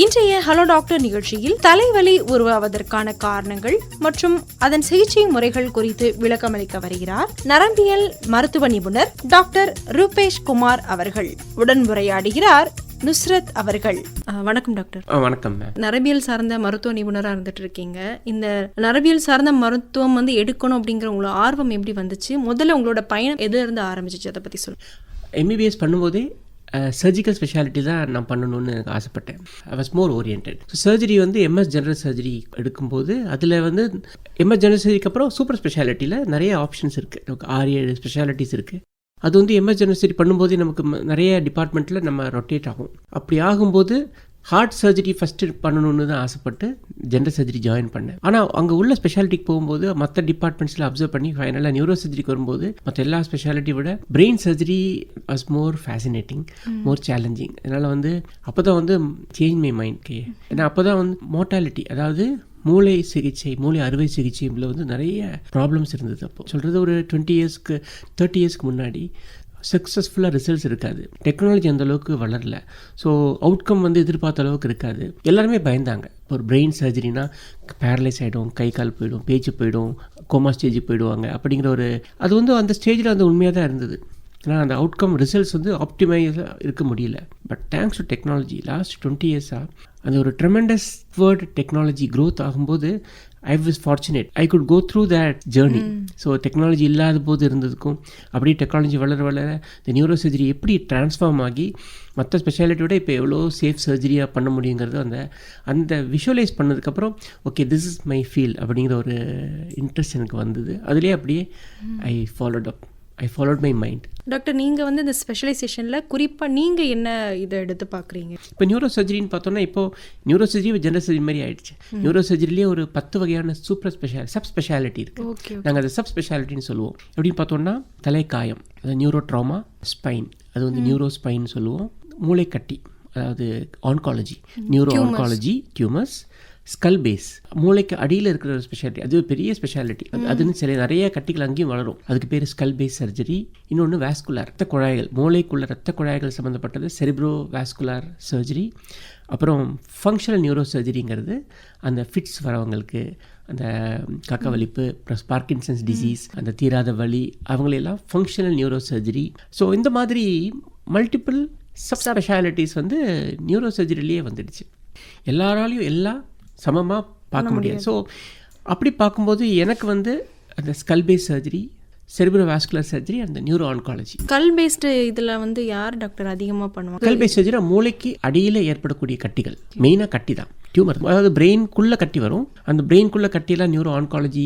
இன்றைய hello doctor நிகழ்ச்சியில் தலைவலி உருவாவதற்கான காரணங்கள் மற்றும் அதன் சிகிச்சை முறைகள் குறித்து விளக்கமளிக்க வருகிறார் நரம்பியல் மருத்துவ நிபுணர் டாக்டர் ரூபேஷ் குமார் அவர்கள். உடன் உரையாடுகிறார் நுஸ்ரத் அவர்கள். வணக்கம் டாக்டர். வணக்கம். நரம்பியல் சார்ந்த மருத்துவ நிபுணராக இருந்துட்டு இருக்கீங்க. இந்த நரம்பியல் சார்ந்த மருத்துவம் எடுக்கணும் அப்படிங்கிற உங்களோட ஆர்வம் எப்படி வந்துச்சு? முதல்ல உங்களோட பயணம் எதுல இருந்து ஆரம்பிச்சிச்சு, அதை பத்தி சொல்லுங்க. எம்பிபிஎஸ் பண்ணும்போதே சர்ஜிக்கல் ஸ்பெஷாலிட்டி தான் நான் பண்ணணும்னு எனக்கு ஆசைப்பட்டேன். I was more oriented. So surgery MS general surgery எடுக்கும்போது அதில் எம்எஸ் ஜெனரல் சர்ஜரிக்கு அப்புறம் சூப்பர் ஸ்பெஷாலிட்டியில் நிறைய ஆப்ஷன்ஸ் இருக்குது. நமக்கு 6-7 ஸ்பெஷாலிட்டிஸ் இருக்குது. அது எம்எஸ் ஜெனரல் சர்ஜரி பண்ணும்போது நமக்கு நிறைய டிபார்ட்மெண்ட்டில் நம்ம ரொட்டேட் ஆகும். அப்படி ஆகும்போது ஹார்ட் சர்ஜரி ஃபஸ்ட்டு பண்ணணுன்னு தான் ஆசைப்பட்டு ஜென்ரல் சர்ஜரி ஜாயின் பண்ணேன். ஆனால் அங்கே உள்ள ஸ்பெஷாலிட்டிக்கு போகும்போது மற்ற டிபார்ட்மெண்ட்ஸில் அப்சர்வ் பண்ணி ஃபைனலாக நியூரோ சர்ஜரிக்கு வரும்போது மற்ற எல்லா ஸ்பெஷாலிட்டி விட brain surgery was more fascinating, more challenging. அதனால் அப்போ தான் சேஞ்ச் மை மைண்ட். ஏன்னா அப்போ தான் மோர்டாலிட்டி, அதாவது மூளை சிகிச்சை, மூளை அறுவை சிகிச்சையில் நிறைய ப்ராப்ளம்ஸ் இருந்தது. அப்போ சொல்கிறது ஒரு 30 இயர்ஸ்க்கு முன்னாடி சக்ஸஸ்ஃபுல்லாக ரிசல்ட்ஸ் இருக்காது. டெக்னாலஜி அந்தளவுக்கு வளரல. ஸோ அவுட்கம் எதிர்பார்த்த அளவுக்கு இருக்காது. எல்லாருமே பயந்தாங்க. ஒரு பிரெயின் சர்ஜரினா பேரலைஸ் ஆகிடும், கை கால் போயிடும், பேச்சு போயிடும், கோமா ஸ்டேஜுக்கு போயிடுவாங்க அப்படிங்கிற அது அந்த ஸ்டேஜில் உண்மையாக தான் இருந்தது. ஏன்னா அந்த அவுட்கம் ரிசல்ட்ஸ் ஆப்டிமைஸாக இருக்க முடியல. But thanks to technology last 20 இயர்ஸாக அந்த ஒரு ட்ரெமெண்டஸ் வேர்ட் டெக்னாலஜி க்ரோத் ஆகும்போது I was fortunate. I could go through that journey. So technology இல்லாத போது இருந்ததுக்கும் அப்படியே டெக்னாலஜி வளர இந்த நியூரோ சர்ஜரி எப்படி ட்ரான்ஸ்ஃபார்ம் ஆகி மற்ற ஸ்பெஷாலிட்டியோட இப்போ எவ்வளோ சேஃப் சர்ஜரியாக பண்ண முடியுங்கிறது அந்த விஷுவலைஸ் பண்ணதுக்கப்புறம் okay this is my feel அப்படிங்கிற ஒரு இன்ட்ரெஸ்ட் எனக்கு வந்தது. அதுலேயே அப்படியே I followed my mind. Doctor, நீங்கள் இந்த ஸ்பெஷலைசேஷனில் குறிப்பாக நீங்கள் என்ன இதை எடுத்து பார்க்குறீங்க? இப்போ நியூரோ சர்ஜரின்னு பார்த்தோன்னா நியூரோ சர்ஜரி ஜெனரல் சர்ஜரி மாதிரி ஆயிடுச்சு. நியூரோ சர்ஜரிலேயே ஒரு 10 வகையான சப் ஸ்பெஷாலிட்டி இருக்குது. நாங்கள் அதை சப் ஸ்பெஷாலிட்டின்னு சொல்லுவோம். எப்படின்னு பார்த்தோன்னா தலைக்காயம், அது நியூரோ ட்ராமா, ஸ்பைன், அது நியூரோ ஸ்பைன் சொல்லுவோம். மூளைக்கட்டி, அதாவது oncology, neuro oncology, tumours, skull base, மூளைக்கு அடியில் இருக்கிற ஒரு ஸ்பெஷாலிட்டி, அது ஒரு பெரிய ஸ்பெஷாலிட்டி. அதுன்னு நிறைய கட்டிகள் அங்கேயும் வளரும். அதுக்கு பேர் ஸ்கல் பேஸ் சர்ஜரி. இன்னொன்று வாஸ்குலர், ரத்த குழாய்கள், மூளைக்குள்ள ரத்த குழாய்கள் சம்மந்தப்பட்டது செரிப்ரோ வாஸ்குலர் சர்ஜரி. அப்புறம் ஃபங்க்ஷனல் நியூரோ சர்ஜரிங்கிறது அந்த ஃபிட்ஸ் வரவங்களுக்கு, அந்த கக்கவலிப்பு, பார்க்கின்சன்ஸ் டிசீஸ், அந்த தீராத வலி, அவங்களெல்லாம் ஃபங்க்ஷனல் நியூரோ சர்ஜரி. ஸோ இந்த மாதிரி மல்டிபிள் சப் ஸ்பெஷாலிட்டிஸ் நியூரோ சர்ஜரிலேயே வந்துடுச்சு. எல்லாராலையும் எல்லாம் சமமாக பார்க்க முடியாது. ஸோ அப்படி பார்க்கும்போது எனக்கு அந்த skull base surgery, cerebro vascular surgery, அந்த நியூரோ ஆன்காலஜி. ஸ்கல் பேஸ்டு இதில் யார் டாக்டர் அதிகமாக பண்ணுவாங்க? ஸ்கல் பேஸ் சர்ஜரி மூளைக்கு அடியில் ஏற்படக்கூடிய கட்டிகள், மெயினாக கட்டி தான், டியூமர், அதாவது பிரெயின்குள்ளே கட்டி வரும். அந்த பிரெயின்குள்ளே கட்டியெல்லாம் நியூரோ ஆன்காலஜி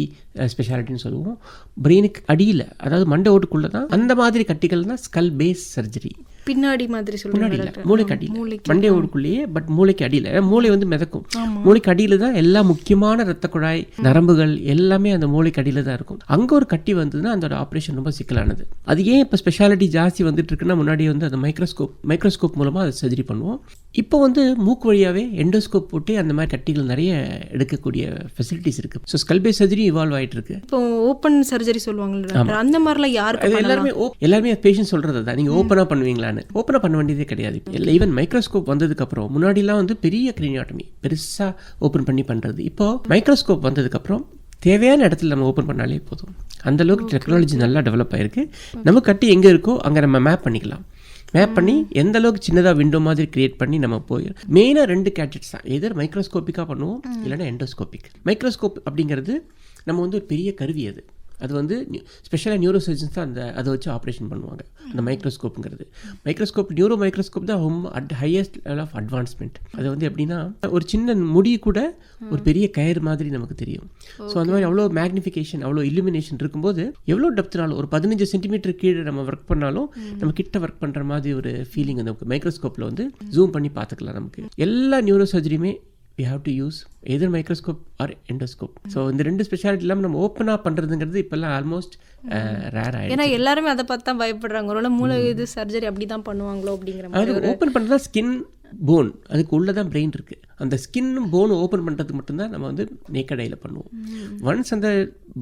ஸ்பெஷாலிட்டின்னு சொல்லுவோம். பிரெயினுக்கு அடியில், அதாவது மண்டை ஓட்டுக்குள்ளே தான் அந்த மாதிரி கட்டிகள் தான் ஸ்கல் பேஸ் சர்ஜரி. பின்னாடி மாதிரி சொல்லுவாங்க, மூளைக்கு அடியில், மண்டை ஓடுக்குள்ளேயே, பட் மூளைக்கு அடியில். மூளை மிதக்கும். மூளைக்கு அடியில் தான் எல்லா முக்கியமான ரத்த குழாய், நரம்புகள் எல்லாமே அந்த மூளைக்கு அடியில் தான் இருக்கும். அங்கே ஒரு கட்டி வந்ததுன்னா அந்த ஆப்ரேஷன் ரொம்ப சிக்கலானது. அது ஏன் இப்போ ஸ்பெஷாலிட்டி ஜாஸ்தி வந்துட்டு இருக்குன்னா, முன்னாடி அந்த மைக்ரோஸ்கோப் மூலமாக அதை சர்ஜரி பண்ணுவோம். இப்போ மூக்கு வழியாகவே எண்டோஸ்கோப் போட்டு அந்த மாதிரி கட்டிகள் நிறைய எடுக்கக்கூடிய ஃபெசிலிட்டிஸ் இருக்குது. So skull base surgery evolve ஆகிட்டு இருக்கு. இப்போ ஓப்பன் சர்ஜரி சொல்லுவாங்க, அந்த மாதிரிலாம் யாருக்கு? எல்லாருமே பேஷண்ட் சொல்கிறது தான், நீங்கள் ஓப்பனாக பண்ணுவீங்களான்னு. ஓப்பனாக பண்ண வேண்டியதே கிடையாது. ஈவன் மைக்ரோஸ்கோப் வந்ததுக்கப்புறம், முன்னாடிலாம் பெரிய கிரீனியாட்டமி பெருசாக ஓப்பன் பண்ணி பண்ணுறது. இப்போ மைக்ரோஸ்கோப் வந்ததுக்கப்புறம் தேவையான இடத்துல நம்ம ஓப்பன் பண்ணாலே போதும். அந்தளவுக்கு டெக்னாலஜி நல்லா டெவலப் ஆகிருக்கு. நம்ம கட்டி எங்கே இருக்கோ அங்கே நம்ம மேப் பண்ணிக்கலாம். மேப் பண்ணி எந்த அளவுக்கு சின்னதாக விண்டோ மாதிரி கிரியேட் பண்ணி நம்ம போய் மெயினாக 2 கேட்ஜெட்ஸ் தான். எதர் மைக்ரோஸ்கோப்பிக்காக பண்ணுவோம், இல்லைன்னா எண்டோஸ்கோபிக். மைக்ரோஸ்கோப் அப்படிங்கிறது நம்ம ஒரு பெரிய கருவி. அது ஸ்பெஷலாக நியூரோ சர்ஜன்ஸ் தான் அதை வச்சு ஆப்ரேஷன் பண்ணுவாங்க. அந்த மைக்ரோஸ்கோப் நியூரோ மைக்ரோஸ்கோப் தான் ஹையஸ்ட் லெவல் ஆஃப் அட்வான்ஸ்மெண்ட். அது எப்படின்னா ஒரு சின்ன முடி கூட ஒரு பெரிய கயிறு மாதிரி நமக்கு தெரியும். ஸோ அந்த மாதிரி அவ்வளோ மேக்னிஃபிகேஷன், அவ்வளோ இல்லுமினேஷன் இருக்கும்போது எவ்வளோ டெப்த்னாலும் ஒரு 15 சென்டிமீட்டர் கீழே நம்ம ஒர்க் பண்ணாலும் நம்ம கிட்ட ஒர்க் பண்ணுற மாதிரி ஒரு ஃபீலிங் அந்த மைக்ரோஸ்கோப்பில் ஜூம் பண்ணி பார்த்துக்கலாம். நமக்கு எல்லா neuro சர்ஜரியுமே we have to use either microscope or endoscope. So இந்த 2 ஸ்பெஷாலிட்டி இல்லாமல் நம்ம ஓப்பனாக பண்ணுறதுங்கிறது இப்போல்லாம் ஆல்மோஸ்ட் ரேர் ஆகிடும். ஏன்னா எல்லாருமே அதை பார்த்து தான் பயப்படுறாங்க. ஒரு மூளை இது சர்ஜரி அப்படி தான் பண்ணுவாங்களோ அப்படிங்கிற மாதிரி. அது ஓப்பன் பண்ணுறதா ஸ்கின், போன், அதுக்கு உள்ளே தான் பிரெயின் இருக்குது. அந்த ஸ்கின்னும் போனும் ஓப்பன் பண்ணுறதுக்கு மட்டும்தான் நம்ம நேக்கட் ஐயில் பண்ணுவோம். ஒன்ஸ் அந்த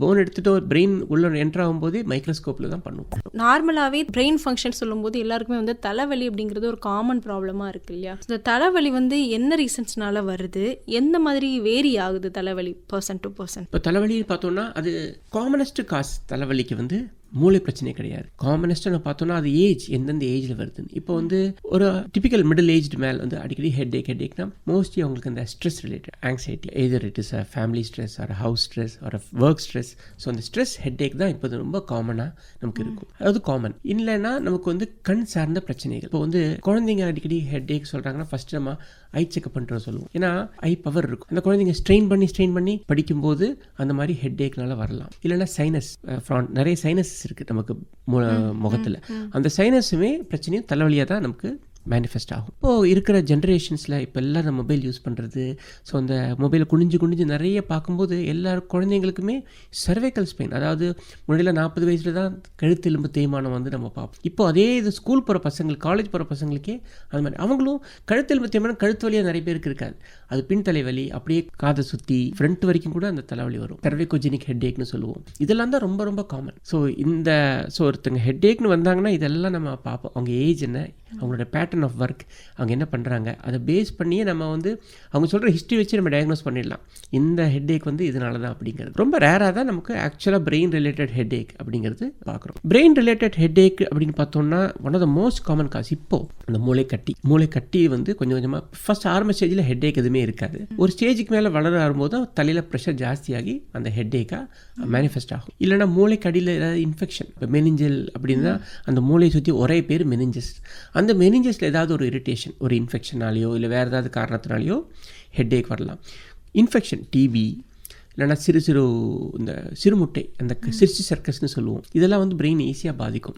போன் எடுத்துட்டு பிரெயின் உள்ள என்டர் ஆகும்போதே மைக்ரோஸ்கோப்பில் தான் பண்ணுவோம். நார்மலாகவே பிரெயின் ஃபங்க்ஷன் சொல்லும்போது எல்லாருக்குமே வந்து தலைவலி அப்படிங்கிறது ஒரு காமன் ப்ராப்ளமாக இருக்கு இல்லையா? இந்த தலைவலி வந்து என்ன ரீசன்ஸ்னால வருது, எந்த மாதிரி வேரி ஆகுது தலைவலி பர்சன் டு பர்சன்? இப்போ தலைவலி பார்த்தோம்னா அது காமனஸ்ட் காஸ் தலைவலிக்கு வந்து மூளை பிரச்சனை கிடையாது. காமனஸ்ட்டாக பார்த்தோன்னா அது ஏஜ், எந்தெந்த ஏஜில் வருதுன்னு. இப்போ வந்து ஒரு டிபிக்கல் மிடில் ஏஜ்டு மேல் வந்து அடிக்கடி ஹெட்டேக்னா மோஸ்ட்லி அவங்களுக்கு அந்த stress related anxiety, either it is a family stress R house stress R work stress. So அந்த ஸ்ட்ரெஸ் ஹெட்டேக் தான் இப்போ ரொம்ப காமனாக நமக்கு இருக்கும். அதாவது காமன் இல்லைன்னா நமக்கு வந்து கண் சார்ந்த பிரச்சனைகள். இப்போ வந்து குழந்தைங்க அடிக்கடி ஹெட்டேக் சொல்கிறாங்கன்னா ஃபர்ஸ்ட் நம்ம ஐ செக்அப் பண்ணுறோம் சொல்லுவோம். ஏன்னா ஐ பவர் இருக்கும். அந்த குழந்தைங்க ஸ்ட்ரெயின் பண்ணி படிக்கும்போது அந்த மாதிரி ஹெட்டேக்னால வரலாம். இல்லைன்னா சைனஸ், நிறைய சைனஸ் இருக்குது நமக்கு முகத்தில். அந்த சைனஸுமே பிரச்சனையும் தலைவலியாக தான் நமக்கு மேனிஃபெஸ்ட் ஆகும். இப்போது இருக்கிற ஜென்ரேஷன்ஸில் இப்போ எல்லோரும் மொபைல் யூஸ் பண்ணுறது, ஸோ அந்த மொபைலை குனிஞ்சு நிறைய பார்க்கும்போது எல்லா குழந்தைங்களுக்குமே சர்வைக்கல் ஸ்பெயின், அதாவது முன்னாடியில் 40 வயசில் தான் கழுத்து எலும்பு தேய்மானம் வந்து நம்ம பார்ப்போம். இப்போ அதே இது ஸ்கூல் போகிற பசங்களுக்கு, காலேஜ் போகிற பசங்களுக்கே அது மாதிரி அவங்களும் கழுத்து எலும்பு தேய்மானம், கழுத்து வலியாக நிறைய பேருக்கு இருக்காது. அது பின் தலைவலி, அப்படியே காதை சுற்றி ஃப்ரண்ட் வரைக்கும் கூட அந்த தலைவலி வரும். சர்வைக்கோஜெனிக் ஹெட்டேக்னு சொல்லுவோம். இதெல்லாம் தான் ரொம்ப ரொம்ப காமன். ஸோ ஒருத்தங்க ஹெட்டேக்னு வந்தாங்கன்னா இதெல்லாம் நம்ம பார்ப்போம். அவங்க ஏஜ் என்ன, அவங்களோட பேட்டர்ன் ஆஃப் ஒர்க், அவங்க என்ன பண்ணுறாங்க, அதை பேஸ் பண்ணியே நம்ம வந்து அவங்க சொல்கிற ஹிஸ்ட்ரி வச்சு நம்ம டயக்னோஸ் பண்ணிடலாம். இந்த ஹெட்டேக் வந்து இதனால தான் அப்படிங்கிறது. ரொம்ப ரேராக தான் நமக்கு ஆக்சுவலாக பிரெயின் ரிலேட்டட் ஹெட்டேக் அப்படிங்கிறது பார்க்குறோம். பிரெயின் ரிலேட்டட் ஹெட்டேக் அப்படின்னு பார்த்தோம்னா one of the most common cause இப்போ அந்த மூளைக்கட்டி வந்து கொஞ்சம் கொஞ்சமாக ஃபர்ஸ்ட் ஆரம்ப ஸ்டேஜில் ஹெட்டேக் எதுவுமே இருக்காது. ஒரு ஸ்டேஜுக்கு மேலே வளர ஆகும்போது தான் தலையில் ப்ரெஷர் ஜாஸ்தியாகி அந்த ஹெட்டேக்காக மேனிஃபெஸ்ட் ஆகும். இல்லைனா மூளைக்கடியில் ஏதாவது இன்ஃபெக்ஷன், இப்போ மெனிஞ்சல் அப்படின்னா அந்த மூளையை சுற்றி ஒரே பேர் மெனிஞ்சஸ். அந்த மெனிஞ்சஸில் ஏதாவது ஒரு இரிட்டேஷன், ஒரு இன்ஃபெக்ஷனாலேயோ இல்லை வேறு ஏதாவது காரணத்தினாலேயோ ஹெட்டேக் வரலாம். இன்ஃபெக்ஷன், டிபி, இல்லைனா இந்த சிறுமுட்டை, அந்த சிர்ச்சி சர்க்கஸ்ன்னு சொல்லுவோம். இதெல்லாம் வந்து பிரெயின் ஈஸியாக பாதிக்கும்.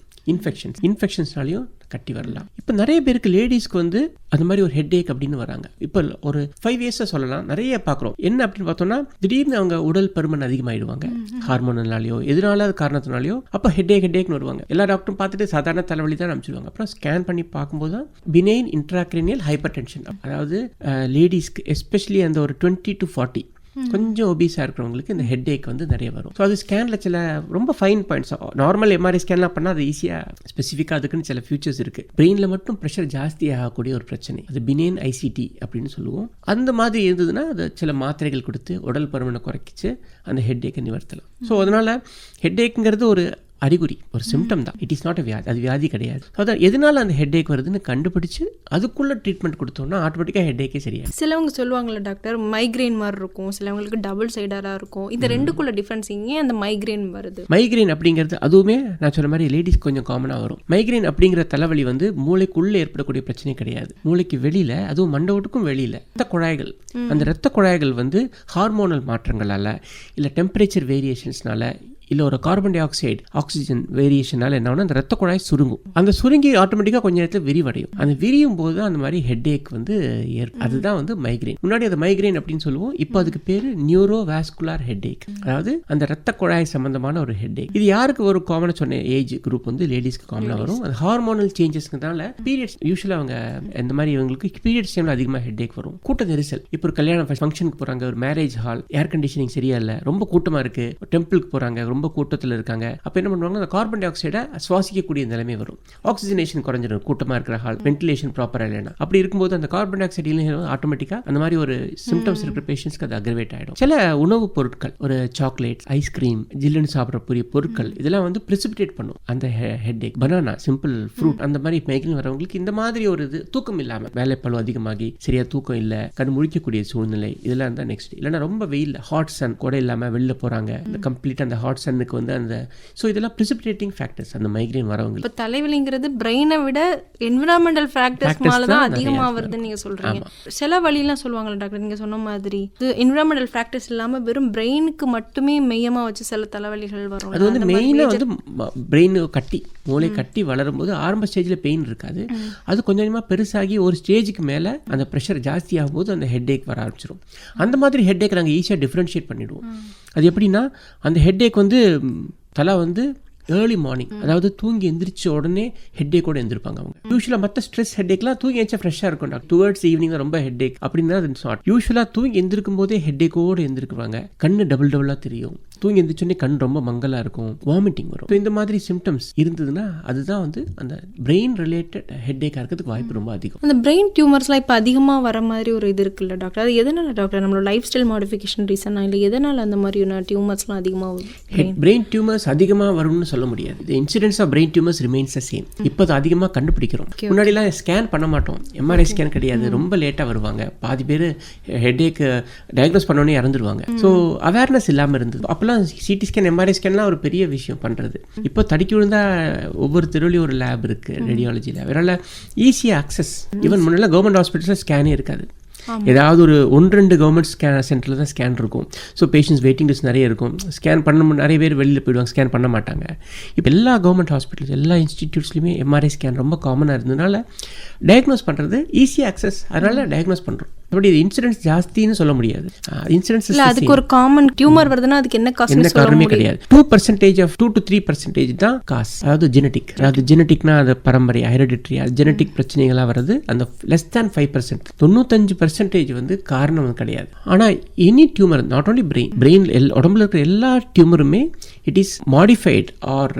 இன்ஃபெக்ஷன்ஸ்னாலையும் கட்டி வரலாம். இப்போ நிறைய பேருக்கு லேடிஸ்க்கு வந்து அந்த மாதிரி ஒரு ஹெட்டேக் அப்படின்னு வராங்க. இப்போ ஒரு 5 இயர்ஸாக சொல்லலாம் நிறைய பார்க்குறோம். என்ன அப்படின்னு பார்த்தோம்னா திடீர்னு அவங்க உடல் பருமன் அதிகமாகிடுவாங்க, ஹார்மோனாலேயோ எதனால காரணத்தினாலேயோ. அப்போ ஹெட்டேக்னு வருவாங்க. எல்லா டாக்டரும் பார்த்துட்டு சாதாரண தலைவலி தான் அனுப்பிச்சிடுவாங்க. அப்புறம் ஸ்கேன் பண்ணி பார்க்கும்போது தான் பினைன் இன்ட்ராக்ரேனியல் ஹைப்பர் டென்ஷன், அதாவது லேடிஸ்க்கு எஸ்பெஷலி அந்த ஒரு 20 to 40 கொஞ்சம் ஒபீஸாக இருக்கிறவங்களுக்கு இந்த ஹெட்டேக் வந்து நிறைய வரும். ஸோ அது ஸ்கேனில் சில ரொம்ப ஃபைன் பாயிண்ட்ஸ், நார்மல் எம்ஆர்ஐ ஸ்கேன்லாம் பண்ணால் அது ஈஸியாக ஸ்பெசிஃபிக்காக அதுக்குன்னு சில ஃபியூச்சர்ஸ் இருக்குது. பிரெயினில் மட்டும் ப்ரெஷர் ஜாஸ்தி ஆகக்கூடிய ஒரு பிரச்சனை, அது பினைன் ஐசிடி அப்படின்னு சொல்லுவோம். அந்த மாதிரி இருந்ததுன்னா அது சில மாத்திரைகள் கொடுத்து உடல் பருமனை குறைக்கிச்சு அந்த ஹெட்டேக்கை நிவர்த்தலாம். ஸோ அதனால் ஹெட்டேக்குங்கிறது ஒரு அறிகுறி, ஒரு சிம்டம் தான். இட் இஸ் நாட் அ வியாதி, அது வியாதி கிடையாது. அதான் எதனால அந்த ஹெட்டேக் வருதுன்னு கண்டுபிடிச்சு அதுக்குள்ள ட்ரீட்மெண்ட் கொடுத்தோம்னா ஆட்டோமேட்டிக்காக ஹெட்டேக்கே சரியாகும். சிலவங்க சொல்லுவாங்கல்ல டாக்டர், மைக்ரைன் மாதிரி இருக்கும், சிலவங்களுக்கு டபுள் சைடராக இருக்கும். இந்த ரெண்டுக்குள்ள டிஃபரன்ஸ் ஏன் அந்த மைக்ரைன் வருது? மைக்ரைன் அப்படிங்கிறது அதுவுமே நான் சொன்ன மாதிரி லேடிஸ் கொஞ்சம் காமனாக வரும். மைக்ரைன் அப்படிங்கிற தலைவலி வந்து மூளைக்குள்ளே ஏற்படக்கூடிய பிரச்சனை கிடையாது. மூளைக்கு வெளியில், அதுவும் மண்டபத்துக்கும் வெளியில் ரத்த குழாய்கள், அந்த ரத்த குழாய்கள் வந்து ஹார்மோனல் மாற்றங்களால் இல்லை டெம்பரேச்சர் வேரியேஷன்ஸ்னால இல்லை ஒரு கார்பன் டை ஆக்சைடு ஆக்சிஜன் வேரியேஷனால் என்ன ஆகுனா அந்த ரத்த குழாய் சுருங்கும். அந்த சுருங்கி ஆட்டோமேட்டிக்காக கொஞ்சம் நேரத்தில் விரிவடையும். அந்த விரியும் போது தான் அந்த மாதிரி ஹெட்டேக் வந்து அதுதான் வந்து மைக்ரைன். முன்னாடி அது மைக்ரைன் அப்படின்னு சொல்லுவோம். இப்போ அதுக்கு பேர் நியூரோவாஸ்குலார் ஹெட்டேக், அதாவது அந்த ரத்த குழாய் சம்பந்தமான ஒரு ஹெட்டேக். இது யாருக்கு ஒரு காமனாக சொன்ன ஏஜ் குரூப் வந்து லேடிஸ்க்கு காமனாக வரும். அது ஹார்மோனல் சேஞ்சஸ்னால பீரியட்ஸ் யூஸ்வலாக அவங்க இந்த மாதிரி இவங்களுக்கு பீரியட்ஸ் டைமில் அதிகமாக ஹெட்டேக் வரும். கூட்ட நெரிசல், இப்போ ஒரு கல்யாண ஃபங்க்ஷனுக்கு போகிறாங்க, ஒரு மேரேஜ் ஹால், ஏர் கண்டிஷனிங் சரியா இல்லை, ரொம்ப கூட்டமாக இருக்குது, டெம்பிளுக்கு போகிறாங்க, ரொம்ப கூட்டத்தில் இருக்காங்க. அப்போ என்ன பண்ணுவாங்க, அந்த கார்பன் டை ஆக்சைடை சுவாசிக்கக்கூடிய நிலைமை வரும். ஆக்சிஜனேஷன் குறைஞ்சிடும் கூட்டமாக இருக்கிற ஹால், வென்டிலேஷன் ப்ராப்பராக இல்லைன்னா. அப்படி இருக்கும்போது அந்த கார்பன் டை ஆக்சைடு ஆட்டோமேட்டிக்காக அந்த மாதிரி ஒரு சிம்டம்ஸ் இருக்கிற பேஷண்ட்ஸ்க்கு அது அக்ரவேட் ஆகிடும். சில உணவுப் பொருட்கள், ஒரு சாக்லேட், ஐஸ்கிரீம், ஜில்லுன்னு சாப்பிடக்கூடிய பொருட்கள், இதெல்லாம் வந்து பிரிசிபிடேட் பண்ணும் அந்த ஹெட்டேக். பனானா, சிம்பிள் ஃப்ரூட், அந்த மாதிரி மைக்ரைன் வரவங்களுக்கு இந்த மாதிரி ஒரு இது தூக்கம் இல்லாமல், வேலைப்பளு அதிகமாகி சரியா தூக்கம் இல்லை, கண் முழிக்கக்கூடிய சூழ்நிலை, இதெல்லாம் தான் நெக்ஸ்ட். இல்லைன்னா ரொம்ப வெயில், ஹாட் சன் கூட இல்லாமல் வெளில போகிறாங்க, இந்த கம்ப்ளீட் அந்த ஹாட் சன்னுக்கு வந்து அந்த ஸோ இதெல்லாம் பிரிசிபிடேட்டிங் ஃபேக்டர்ஸ் அந்த மைக்ரைன் வரவங்க. இப்போ தலைவலிங்கிறது பிரெயினை விட என்விரான்மெண்டல் ஃபேக்டர்ஸ்னால தான் அதிகமாக வருதுன்னு நீங்கள் சொல்கிறீங்க. சில வழியெல்லாம் சொல்லுவாங்கல்ல டாக்டர், நீங்கள் சொன்ன மாதிரி இது என்விரான்மெண்டல் ஃபேக்டர்ஸ் இல்லாமல் வெறும் பிரெயினுக்கு மட்டுமே மெய்யமாக வச்சு சில தலைவலிகள் வரும். அது வந்து மெயினாக வந்து பிரெயின் கட்டி, மூளை கட்டி வளரும் போது ஆரம்ப ஸ்டேஜில் பெயின் இருக்காது. அது கொஞ்சம் கொஞ்சமாக பெருசாகி ஒரு ஸ்டேஜுக்கு மேலே அந்த ப்ரெஷர் ஜாஸ்தி ஆகும்போது அந்த ஹெட்டேக் வர ஆரம்பிச்சிடும். அந்த மாதிரி ஹெட்டேக் நாங்கள் ஈஸியாக டிஃப்ரென்ஷியேட் பண்ணிவிடுவோம். அது எப்படின்னா, அந்த ஹெட்டேக் வந்து தலை வந்து ஏர்லி மார்னிங், அதாவது தூங்கி எந்திரிச்ச உடனே ஹெட்டேக்கோட எந்திருப்பாங்க அவங்க. யூஸ்வலாக மற்ற ஸ்ட்ரெஸ் ஹெட்டேக்லாம் தூங்கி எந்திரிச்சா ஃப்ரெஷ்ஷாக இருக்கும் டாக்டர், டுவர்ட்ஸ் ஈவினிங் தான் ரொம்ப ஹெட்டேக் அப்படின்னா அது ஷார்ட். யூஸ்வலாக தூங்கி எந்திருக்கும் போதே ஹெட்டேக்கோடு எந்திருக்குவாங்க, கண்ணு டபுளாக தெரியும், தூங்கி எந்திரிச்சோடனே கண் ரொம்ப மங்கலாக இருக்கும், வாமிட்டிங் வரும். ஸோ இந்த மாதிரி சிம்டம்ஸ் இருந்ததுன்னா அதுதான் வந்து அந்த பிரெயின் ரிலேட்டட் ஹெட்டேக்காக இருக்கிறதுக்கு வாய்ப்பு ரொம்ப அதிகம். அந்த பிரெயின் டியூமர்ஸ்லாம் இப்போ அதிகமாக வர மாதிரி ஒரு இது இருக்குல்ல டாக்டர், அது எதனால் டாக்டர்? நம்மளோட லைஃப் ஸ்டைல் மாடிஃபிகேஷன் ரீசனா இல்லை எதனால் அந்த மாதிரியான டியூமர்ஸ்லாம் அதிகமாக? பிரெயின் டியூமர்ஸ் அதிகமாக வரும்னு சொல்ல முடியாது. The incidents of brain tumours remains the same. இப்போ அது அதிகமாக கண்டுபிடிக்கிறோம். முன்னாடிலாம் ஸ்கேன் பண்ண மாட்டோம், எம்ஆர்ஐ ஸ்கேன் கிடையாது, ரொம்ப லேட்டாக வருவாங்க. பாதி பேர் ஹெட்டேக் டயக்னோஸ் பண்ணோன்னே இறந்துருவாங்க. ஸோ அவேர்னஸ் இல்லாமல் இருந்தது. அப்போல்லாம் சிடி ஸ்கேன் எம்ஆர்ஐ ஸ்கேன்லாம் ஒரு பெரிய விஷயம் பண்ணுறது. இப்போ தடுக்கி விழுந்தா ஒவ்வொரு தெருவிலையும் ஒரு லேப் இருக்குது, ரேடியாலஜி லேப். அதனால் ஈஸியாக அக்சஸ். ஈவன் முன்னெல்லாம் கவர்மெண்ட் ஹாஸ்பிட்டல்ஸில் ஸ்கேனே இருக்காது. ஏதாவது ஒரு 1-2 கவர்மெண்ட் சென்டரில் தான் ஸ்கேன் இருக்கும். ஸோ பேஷண்ட்ஸ் வெயிட்டிங் லிஸ்ட் நிறைய இருக்கும். ஸ்கேன் பண்ண நிறைய பேர் வெளியில் போயிடுவாங்க, ஸ்கேன் பண்ண மாட்டாங்க. இப்போ எல்லா கவர்மெண்ட் ஹாஸ்பிட்டல்ஸ் எல்லா இன்ஸ்டிடியூட்ஸ்லையுமே எம்ஆர்ஐ ஸ்கேன் ரொம்ப காமனாக இருந்ததுனால டயக்னோஸ் பண்ணுறது ஈஸியாக அக்சஸ். அதனால் டயக்னோஸ் பண்ணுறோம். அப்படி இது இன்சிடென்ட்ஸ் ஜாஸ்தின்னு சொல்ல முடியாது. இன்சிடென்ட்ஸ் அதுக்கு ஒரு காமன் டியூமர் வருதுன்னா அதுக்கு என்ன காசு? எந்த காரணமே கிடையாது. 2% of 2 to 3% தான் காசு. அதாவது ஜெனட்டிக். அதாவது ஜெனட்டிக்னா அது பரம்பரை, ஹெரிடிட்ரி, ஜெனட்டிக் பிரச்சனைகளாக வருது. அந்த less than 5%, 95% வந்து காரணம் கிடையாது. ஆனால் any tumour, not only brain உடம்புல இருக்கிற எல்லா டியூமருமே it is modified or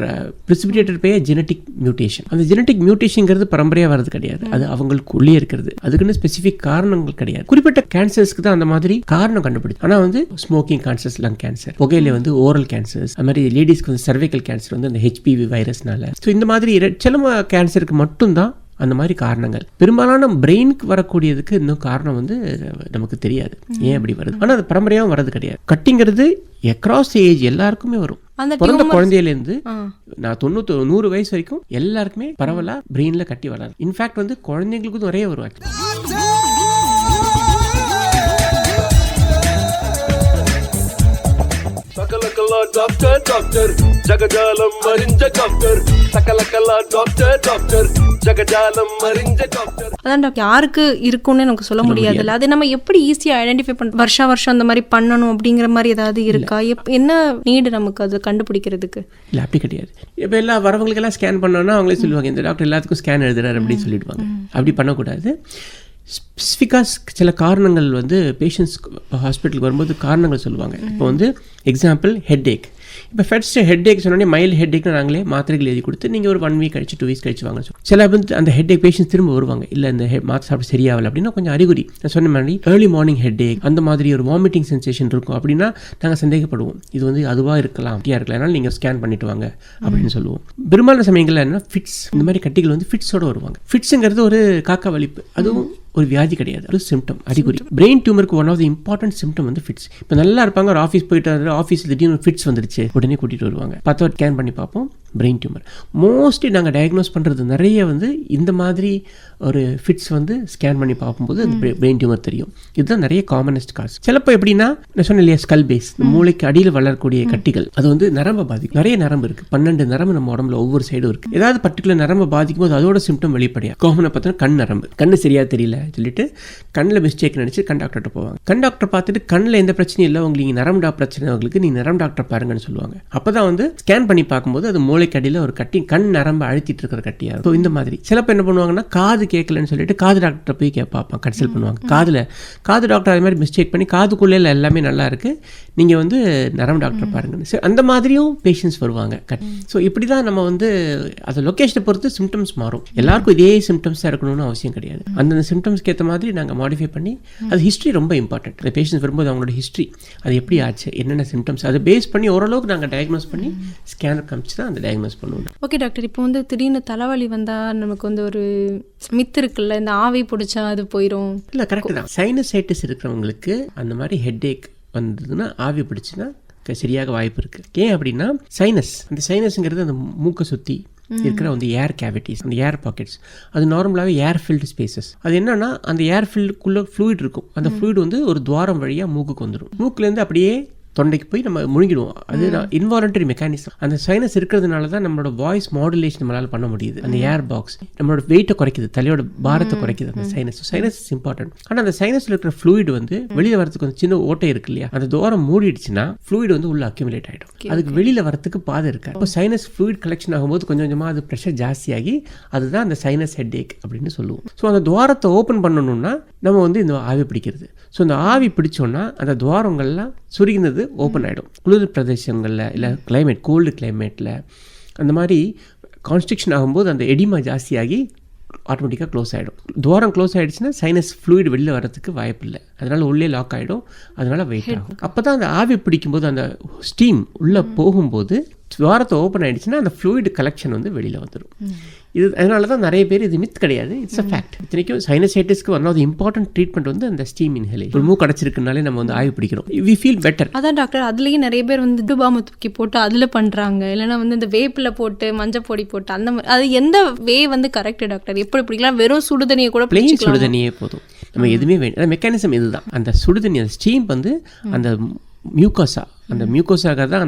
precipitated by genetic mutation. அந்த ஜெனட்டிக் மியூட்டேஷன்ங்கிறது பரம்பரையாக வர்றது கிடையாது, அது அவங்களுக்குள்ளே இருக்கிறது. அதுக்குன்னு ஸ்பெசிஃபிக் காரணங்கள் கிடையாது. குறிப்பிட்ட கேன்சர்ஸ்க்கு தான் அந்த மாதிரி காரணம் கண்டுபிடிச்சு. ஆனால் வந்து ஸ்மோக்கிங் கேன்சர்ஸ், லங் கேன்சர், புகையில வந்து ஓரல் கேன்சர்ஸ், அது மாதிரி லேடிஸ்க்கு வந்து சர்வைக்கல் கேன்சர் வந்து அந்த HPV வைரஸ்னால. ஸோ இந்த மாதிரி சில கேன்சருக்கு மட்டும்தான் அந்த மாதிரி காரணங்கள். பெரும்பாலான பிரெயினுக்கு வரக்கூடியதுக்கு இன்னும் காரணம் வந்து நமக்கு தெரியாது ஏன் அப்படி வருது. ஆனால் அது பரம்பரையாகவும் வர்றது கிடையாது. கட்டிங்கிறது அக்ராஸ் ஏஜ் எல்லாருக்குமே வரும். பிறந்த குழந்தையிலேருந்து நான் 90-100 வயசு வரைக்கும் எல்லாருக்குமே பரவலா பிரெயின்ல கட்டி வராது. இன்ஃபேக்ட் வந்து குழந்தைங்களுக்கும் நிறைய வரும். சகலகலா டாக்டர் டாக்டர் ஜகஜாலம் மரிஞ்ச டாக்டர், சகலகலா டாக்டர் டாக்டர் ஜகஜாலம் மரிஞ்ச டாக்டர். அதான் டாக்டர், யாருக்கு இருக்குன்னு நமக்கு சொல்ல முடியாதுல்ல. அது நம்ம எப்படி ஈஸியாக ஐடென்டிஃபை பண்ண, வருஷம் அந்த மாதிரி பண்ணணும் அப்படிங்கிற மாதிரி ஏதாவது இருக்கா? என்ன நீடு நமக்கு அதை கண்டுபிடிக்கிறதுக்கு? இல்லை அப்படி கிடையாது. இப்போ எல்லா வரவங்களுக்கெல்லாம் ஸ்கேன் பண்ணோன்னா அவங்களே சொல்லுவாங்க இந்த டாக்டர் எல்லாத்துக்கும் ஸ்கேன் எழுதுறாரு அப்படின்னு சொல்லிடுவாங்க. அப்படி பண்ணக்கூடாது. ஸ்பெசிஃபிக்காக சில காரணங்கள் வந்து பேஷண்ட்ஸ் ஹாஸ்பிட்டலுக்கு வரும்போது காரணங்கள் சொல்லுவாங்க. இப்போ வந்து எக்ஸாம்பிள் ஹெட்ஏக். இப்போ ஃபர்ஸ்ட் ஹெட்ஏக் சொன்னோடனே மைல்டு ஹெட்ஏக்னு நாங்களே மாத்திரைகள் எழுதி கொடுத்து நீங்கள் ஒரு 1 வீக் கழிச்சு 2 வீக்ஸ் கழிச்சு வாங்க. சில வந்து அந்த ஹெட்ஏக் பேஷண்ட்ஸ் திரும்ப வருவாங்க, இல்லை இந்த மாத்திரை சாப்பிட்டு சரியாகலை அப்படின்னா கொஞ்சம் அறிகுறி நான் சொன்ன மாதிரி ஏர்லி மார்னிங் ஹெட்ஏக், அந்த மாதிரி ஒரு வாமிட்டிங் சென்சேஷன் இருக்கும் அப்படின்னா நாங்கள் சந்தேகப்படுவோம் இது வந்து அதுவாக இருக்கலாம், அதனால் நீங்கள் ஸ்கேன் பண்ணிட்டு வாங்க அப்படின்னு சொல்லுவோம். பெரும்பாலான சமயங்களில் என்ன ஃபிட்ஸ், இந்த மாதிரி கட்டிகள் வந்து ஃபிட்ஸோடு வருவாங்க. ஃபிட்ஸுங்கிறது ஒரு காக்கா வலிப்பு, அதுவும் ஒரு வியாதி கிடையாது, அது சிம்டம், அறிகுறி. பிரெயின் டியூமருக்கு one of the important symptom வந்து ஃபிட்ஸ். இப்போ நல்லா இருப்பாங்க, ஒரு ஆஃபீஸ் போயிட்டு ஆஃபீஸில் திடீர்னு ஃபிட்ஸ் வந்துருச்சு, உடனே கூட்டிகிட்டு வருவாங்க. 10 ஸ்கேன் பண்ணி பார்ப்போம், பிரெயின் டியூமர். மோஸ்ட்லி நாங்கள் டயக்னோஸ் பண்ணுறது நிறைய வந்து இந்த மாதிரி ஒரு ஃபிட்ஸ் வந்து ஸ்கேன் பண்ணி பார்க்கும்போது அது பிரெயின் டியூமர் தெரியும். இதுதான் நிறைய காமனஸ்ட் காஸ். சிலப்போ எப்படின்னா நான் சொன்னேன் இல்லையா, ஸ்கல் பேஸ், மூளைக்கு அடியில் வளரக்கூடிய கட்டிகள், அது வந்து நரம்பை பாதிக்கும். நிறைய நரம்பு இருக்குது, 12 நரம்பு நம்ம உடம்புல ஒவ்வொரு சைடும் இருக்குது. ஏதாவது பர்டிகுலர் நரம்பை பாதிக்கும் போது அதோட சிம்டம் வெளிப்படையா. காமனாக பார்த்தோன்னா கண் நரம்பு, கண்ணு சரியா தெரியல சொல்லிட்டு கண்ணில் மிஸ்டேக் நினைச்சு கண் டாக்டர்கிட்ட போவாங்க. கண் டாக்டர் பார்த்துட்டு கண்ணில் எந்த பிரச்சனையும் இல்லை, உங்களுக்கு நரம்பு பிரச்சனை, உங்களுக்கு நீ நரம்பு டாக்டர் பாருங்கன்னு சொல்லுவாங்க. அப்பதான் வந்து ஸ்கேன் பண்ணி பார்க்கும்போது அது மூளைக்கு அடியில் ஒரு கட்டி, கண் நரம்பு அழுத்திட்டு இருக்கிற கட்டியா இருக்கும். இந்த மாதிரி சிலப்போ என்ன பண்ணுவாங்கன்னா காது கேட்கலன்னு சொல்லிட்டு காது டாக்டர் போய் பார்ப்பாங்க, கன்சல்ட் பண்ணுவாங்க. காது டாக்டர் அது மாதிரி மிஸ்டேக் பண்ணி காதுக்குள்ளே எல்லாமே நல்லா இருக்கு, நீங்க வந்து நரம்பு டாக்டர் பாருங்க, அந்த மாதிரியும் பேஷண்ட்ஸ் வருவாங்க. ஸோ இப்படி தான் நம்ம வந்து அது லொக்கேஷனை பொறுத்து சிம்டம்ஸ் மாறும். எல்லாருக்கும் இதே சிம்டம்ஸ் தான் இருக்கணும்னு அவசியம் கிடையாது. அந்தந்த சிம்டம்ஸ்க்கு ஏற்ற மாதிரி நாங்கள் மாடிஃபை பண்ணி, அது ஹிஸ்ட்ரி ரொம்ப இம்பார்ட்டன்ட். அந்த பேஷண்ட்ஸ் வரும்போது அவங்களோட ஹிஸ்ட்ரி, அது எப்படி ஆச்சு, என்னென்ன சிம்டம்ஸ், அதை பேஸ் பண்ணி ஓரளவுக்கு நாங்கள் டயக்னோஸ் பண்ணி ஸ்கேனர் காமிச்சு தான் அந்த டயக்னோஸ் பண்ணுவோம். ஓகே டாக்டர், இப்போ வந்து திடீர்னு தலைவலி வந்தால் நமக்கு வந்து ஒரு மித்து இருக்குல்ல, இந்த ஆவி பிடிச்சா அது போயிடும். இல்லை, கரெக்டு தான். சைனசைட்டிஸ் இருக்கிறவங்களுக்கு அந்த மாதிரி ஹெட்ஏக் வந்ததுன்னா ஆவி பிடிச்சுன்னா சரியாக வாய்ப்பு இருக்குது. ஏன் அப்படின்னா சைனஸ், அந்த சைனஸ்ங்கிறது அந்த மூக்கை சுற்றி இருக்கிற வந்து ஏர் கேவிட்டிஸ், அந்த ஏர் பாக்கெட்ஸ், அது நார்மலாகவே ஏர் ஃபில்டு ஸ்பேசஸ். அது என்னன்னா அந்த ஏர் ஃபில்டுக்குள்ளே ஃப்ளூயிட் இருக்கும், அந்த ஃப்ளூயிட் வந்து ஒரு துவாரம் வழியாக மூக்குக்கு வந்துடும். மூக்குலேருந்து அப்படியே தொண்டைக்கு போய் நம்ம முழுங்கிடுவோம். அது இன்வாலண்டரி மெக்கானிசம். அந்த சைனஸ் இருக்கிறதுனால தான் நம்மளோட வாய்ஸ் மாடுலேஷன் நம்மளால் பண்ண முடியுது. அந்த ஏர் பாக்ஸ் நம்மளோட வெயிட்டை குறைக்குது, தலையோட பாரத்தை குறைக்குது அந்த சைனஸ். Sinus is important. ஆனால் அந்த சைனஸ்ல இருக்கிற ஃப்ளூயிட் வந்து வெளியில் வரதுக்கு வந்து சின்ன ஓட்டை இருக்கு இல்லையா, அந்த தூரம் மூடிடுச்சுன்னா ஃப்ளூயிட் வந்து உள்ள அக்யூமுலேட் ஆகிடும். அதுக்கு வெளியில் வரதுக்கு பாதை இருக்கு. இப்போ சைனஸ் ஃப்ளூயிட் கலெக்ஷன் ஆகும்போது கொஞ்சம் கொஞ்சமாக அது ப்ரெஷர் ஜாஸ்தியாகி அதுதான் அந்த சைனஸ் ஹெட்ஏக் அப்படின்னு சொல்லுவோம். ஸோ அந்த துவாரத்தை ஓப்பன் பண்ணணும்னா நம்ம வந்து இந்த ஆவி பிடிக்கிறது. ஸோ அந்த ஆவி பிடிச்சோன்னா அந்த துவாரங்கள்லாம் சுருங்கினது ஓப்பன் ஆகிடும். குளிர் பிரதேசங்களில் இல்லை கிளைமேட் கோல்டு கிளைமேட்டில் அந்த மாதிரி கான்ஸ்ட்ரிக்ஷன் ஆகும்போது அந்த எடிமா ஜாஸ்தியாகி ஆட்டோமேட்டிக்காக க்ளோஸ் ஆகிடும். துவாரம் க்ளோஸ் ஆகிடுச்சுன்னா சைனஸ் ஃப்ளூயிட் வெளியில் வரதுக்கு வாய்ப்பு இல்லை, அதனால் உள்ளே லாக் ஆகிடும், அதனால் வெயிட் ஆகும். அப்போ தான் அந்த ஆவி பிடிக்கும்போது அந்த ஸ்டீம் உள்ளே போகும்போது துவாரத்தை ஓப்பன் ஆகிடுச்சுன்னா அந்த ஃப்ளூயிட் கலெக்ஷன் வந்து வெளியில் வந்துடும். இது அதனால தான் நிறைய பேர் இது மித் கிடையாது, இட்ஸ் அ ஃபேக்ட். இத்தனைக்கும் சைனசைட்டிஸ்க்கு one of the important treatment வந்து அந்த ஸ்டீம் இன்ஹலேஷன். ஒரு மூக்கு அடைச்சிருக்குனாலே நம்ம வந்து ஆவி பிடிக்கிறோம், வி ஃபீல் பெட்டர். அதான் டாக்டர், அதுலேயும் நிறைய பேர் வந்து டுபாம தூக்கி போட்டு அதில் பண்ணுறாங்க, இல்லைனா வந்து இந்த வேப்பில் போட்டு மஞ்சள் பொடி போட்டு அந்த மாதிரி. அது எந்த வே வந்து கரெக்ட் டாக்டர்? எப்படி பிடிக்கலாம்? வெறும் சுடுதண்ணியை கூட பிளெயின் சுடுதண்ணியே போதும், நம்ம எதுவுமே வேணும். மெக்கானிசம் இதுதான், அந்த சுடுதண்ணி அந்த ஸ்டீம் வந்து அந்த மியூக்கோசா, அந்த மியூக்கோசாக தான்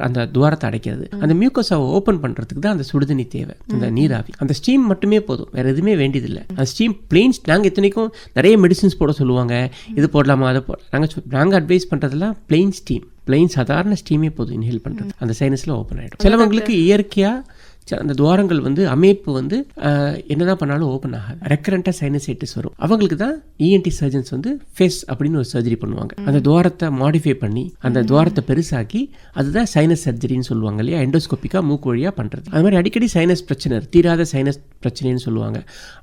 அந்த துவாரத்தை அடைக்கிறது. அந்த மியூக்கோசாவை ஓப்பன் பண்ணுறதுக்கு தான் அந்த சுடுதண்ணி தேவை, அந்த நீராவி. அந்த ஸ்டீம் மட்டுமே போதும், வேறு எதுவுமே வேண்டியதில்லை. அந்த ஸ்டீம் பிளெயின், நாங்கள் இத்தனைக்கும் நிறைய மெடிசின்ஸ் போட சொல்லுவாங்க, இது போடலாமா அதை நாங்கள் அட்வைஸ் பண்ணுறதுலாம் பிளெயின் ஸ்டீம், பிளெயின் சாதாரண ஸ்டீமே போதும் இன்ஹேல் பண்ணுறது. அந்த சைனஸில் ஓப்பன் ஆகிடும். சிலவங்களுக்கு இயற்கையாக அந்த துவாரங்கள் வந்து அமைப்பு வந்து என்னதான் பண்ணாலும் ஓப்பன் ஆகாது, ரெக்கரண்டாக சைனசைட்டிஸ் வரும். அவங்களுக்கு தான் இஎன்டி சர்ஜன்ஸ் வந்து ஃபேஸ் அப்படின்னு ஒரு சர்ஜரி பண்ணுவாங்க. அந்த துவாரத்தை மாடிஃபை பண்ணி அந்த துவாரத்தை பெருசாக்கி அதுதான் சைனஸ் சர்ஜரின்னு சொல்லுவாங்க இல்லையா, எண்டோஸ்கோப்பிக்காக மூக்கு வழியாக பண்ணுறது. அது மாதிரி அடிக்கடி சைனஸ் பிரச்சனை, தீராத சைனஸ் பிரச்சனைன்னு சொல்லுவாங்க.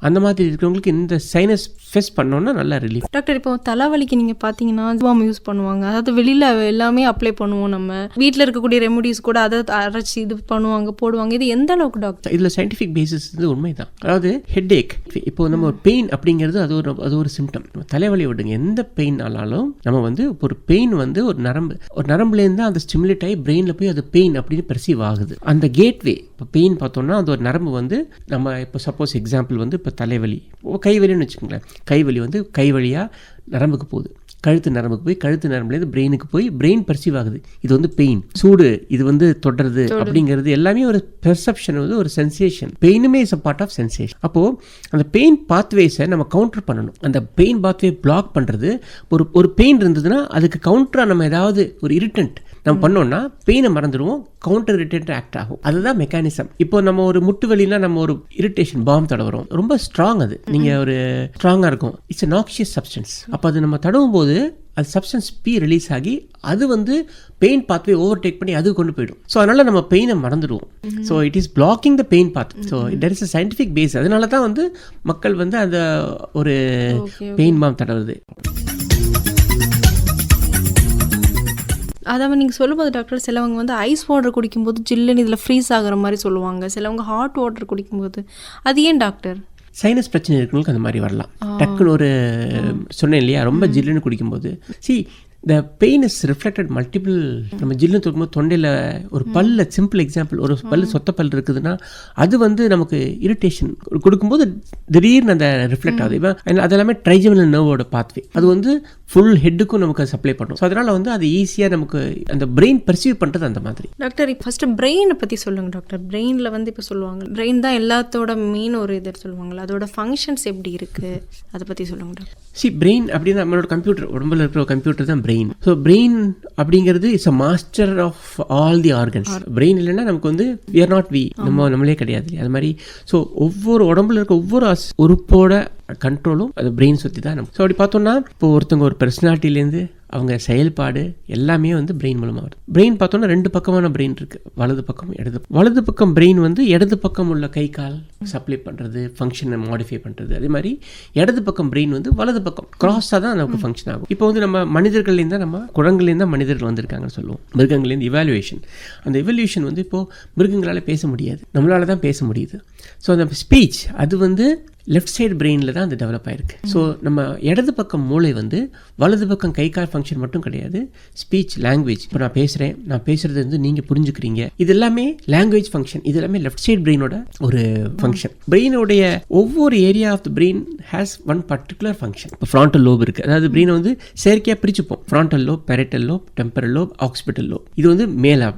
அந்த மாதிரி இருக்கிறவங்களுக்கு இந்த சைனஸ் ஃபேஸ் பண்ணோன்னா நல்லா ரிலீஃப். டாக்டர், இப்போ தலைவலிக்கு நீங்கள் பார்த்தீங்கன்னா ஜுவாம் யூஸ் பண்ணுவாங்க, அதாவது வெளியில் எல்லாமே அப்ளை பண்ணுவோம், நம்ம வீட்டில் இருக்கக்கூடிய ரெமடிஸ் கூட அதை அரைச்சி இது பண்ணுவாங்க போடுவாங்க. இது எந்த அளவுக்கு டாக்டர்? இதில் சயின்டிஃபிக் பேசிஸ் வந்து உண்மைதான். அதாவது ஹெட் ஏக், இப்போ நம்ம ஒரு பெயின் அப்படிங்கிறது அது ஒரு சிம்டம். தலைவலி விடுங்க, எந்த பெயின் ஆனாலும் நம்ம வந்து ஒரு பெயின் வந்து ஒரு நரம்புலேருந்து அந்த ஸ்டிமுலேட் ஆகி பிரெயினில் போய் அது பெயின் அப்படின்னு பெர்சீவ் ஆகுது. அந்த கேட்வே, இப்போ பெயின் பார்த்தோம்னா அந்த ஒரு நரம்பு வந்து நம்ம இப்போ சப்போஸ் எக்ஸாம்பிள் வந்து இப்போ தலைவலி, கைவலின்னு வச்சுக்கோங்களேன், கைவலி வந்து கை வழியாக நரம்புக்கு போகுது, கழுத்து நரம்புக்கு போய் கழுத்து நரம்புலேருந்து பிரெயினுக்கு போய் பிரெயின் பர்சீவ் ஆகுது. இது வந்து பெயின், சூடு, இது வந்து தொடுறது அப்படிங்கிறது எல்லாமே ஒரு பெர்செப்ஷன், வந்து ஒரு சென்சேஷன். பெயினுமே is a part of sensation. அப்போது அந்த பெயின் பாத்வேஸை நம்ம கவுண்டர் பண்ணணும். அந்த பெயின் பாத்வே பிளாக் பண்ணுறது, ஒரு பெயின் இருந்ததுன்னா அதுக்கு கவுண்டராக நம்ம ஏதாவது ஒரு இரிட்டன்ட் நம்ம பண்ணோம்னா பெயினை மறந்துடுவோம், கவுண்டர் இரிட்டன்ட் ஆக்ட் ஆகும். அதுதான் மெக்கானிசம். இப்போ நம்ம ஒரு முட்டு வலினா நம்ம ஒரு இரிட்டேஷன் பாம் தடவுறோம், ரொம்ப ஸ்ட்ராங், அது நீங்கள் ஒரு ஸ்ட்ராங்காக இருக்கும், இட்ஸ் எ நாக்ஷியஸ் சப்ஸ்டன்ஸ். அப்போ அது நம்ம தடவும் போது அது சப்ஸ்டன்ஸ் பி ரிலீஸ் ஆகி அது வந்து பெயின் பாத்வே ஓவர்டேக் பண்ணி அது கொண்டு போயிடும். ஸோ அதனால நம்ம பெயினை மறந்துடுவோம். So it is blocking the pain path. So there is a scientific base. அதனால தான் வந்து மக்கள் வந்து அந்த ஒரு பெயின் பாம் தடவுது. அதாவது நீங்கள் சொல்லும்போது டாக்டர், சிலவங்க வந்து ஐஸ் வாட்டர் குடிக்கும்போது ஜில்லுன்னு இதில் ஃப்ரீஸ் ஆகிற மாதிரி சொல்லுவாங்க, சிலவங்க ஹாட் வாட்டர் குடிக்கும்போது. அது ஏன் டாக்டர்? சைனஸ் பிரச்சனை இருக்கிறவங்களுக்கு அந்த மாதிரி வரலாம். டக்குன்னு ஒரு சொன்னேன் இல்லையா, ரொம்ப ஜில்லுன்னு குடிக்கும்போது the pain is reflected multiple. நம்ம ஜில்லுன்னு தூக்கும்போது தொண்டையில் ஒரு பல்ல, சிம்பிள் எக்ஸாம்பிள், ஒரு பல்லு சொத்த பல் இருக்குதுன்னா அது வந்து நமக்கு இரிட்டேஷன் கொடுக்கும்போது திடீர்னு அந்த ரிஃப்ளெக்ட் ஆகுது. அது எல்லாமே ட்ரைஜெமினல் நர்வோட பாத்வே, அது வந்து ஃபுல் ஹெட்டுக்கும் நமக்கு சப்ளை பண்ணும். ஸோ அதனால் வந்து அது ஈஸியாக நமக்கு அந்த பிரெயின் பர்சீவ் பண்ணுறது அந்த மாதிரி. டாக்டர், இப்போ ஃபஸ்ட்டு பிரெயினை பற்றி சொல்லுங்கள் டாக்டர். பிரெயினில் வந்து இப்போ சொல்லுவாங்க பிரெயின் தான் எல்லாத்தோட மெயின் ஒரு இது சொல்லுவாங்களா, அதோட ஃபங்க்ஷன்ஸ் எப்படி இருக்குது, அதை பற்றி சொல்லுங்கள் டாக்டர். பிரெயின் அப்படின்னா நம்மளோட கம்ப்யூட்டர், உடம்புல இருக்கிற கம்ப்யூட்டர் தான் பிரெயின். ஸோ பிரெயின் அப்படிங்கிறது it's a master of all the organs. Brain இல்லைன்னா நமக்கு வந்து we are not we, நம்மளே கிடையாது. அது மாதிரி ஸோ ஒவ்வொரு உடம்புல இருக்க ஒவ்வொரு உறுப்போட கண்ட்ரோலும் அது பிரெயின் சுற்றி தான் நம்ம. ஸோ அப்படி பார்த்தோம்னா இப்போ ஒருத்தவங்க ஒரு பர்சனாலிட்டிலேருந்து அவங்க செயல்பாடு எல்லாமே வந்து பிரெயின் மூலமாக வருது. பிரெயின் பார்த்தோன்னா ரெண்டு பக்கமான பிரெயின் இருக்குது, வலது பக்கம் இடது. வலது பக்கம் பிரெயின் வந்து இடது பக்கம் உள்ள கை கால் சப்ளை பண்ணுறது, ஃபங்க்ஷனை மாடிஃபை பண்ணுறது. அதே மாதிரி இடது பக்கம் பிரெயின் வந்து வலது பக்கம் கிராஸாக தான் நமக்கு ஃபங்க்ஷன் ஆகும். இப்போ வந்து நம்ம மனிதர்கள்லேருந்து தான், நம்ம குரங்குலேருந்து தான் மனிதர்கள் வந்திருக்காங்கன்னு சொல்லுவோம். மிருகங்கள்லேருந்து இவாலுவேஷன், அந்த இவல்யூஷன் வந்து இப்போது மிருகங்களால் பேச முடியாது, நம்மளால தான் பேச முடியுது. ஸோ அந்த ஸ்பீச் அது வந்து லெஃப்ட் சைடு பிரெயினில் தான் அது டெவலப் ஆகிருக்கு. ஸோ நம்ம இடது பக்கம் மூளை வந்து வலது பக்கம் கை கால் ஃபங்க்ஷன் மட்டும் கிடையாது, ஸ்பீச், லாங்குவேஜ். இப்போ நான் பேசுகிறது வந்து நீங்கள் புரிஞ்சுக்கிறீங்க, இது எல்லாமே லாங்குவேஜ் ஃபங்க்ஷன். இது எல்லாமே லெஃப்ட் சைடு பிரெயினோட ஒரு ஃபங்க்ஷன். பிரெயினோடைய ஒவ்வொரு area of the brain has one particular function. இப்போ ஃப்ராண்டல் லோப் இருக்குது, அதாவது பிரெயினை வந்து செயற்கையாக பிரிச்சுப்போம். Frontal lobe, parietal lobe, temporal lobe, occipital lobe. இது வந்து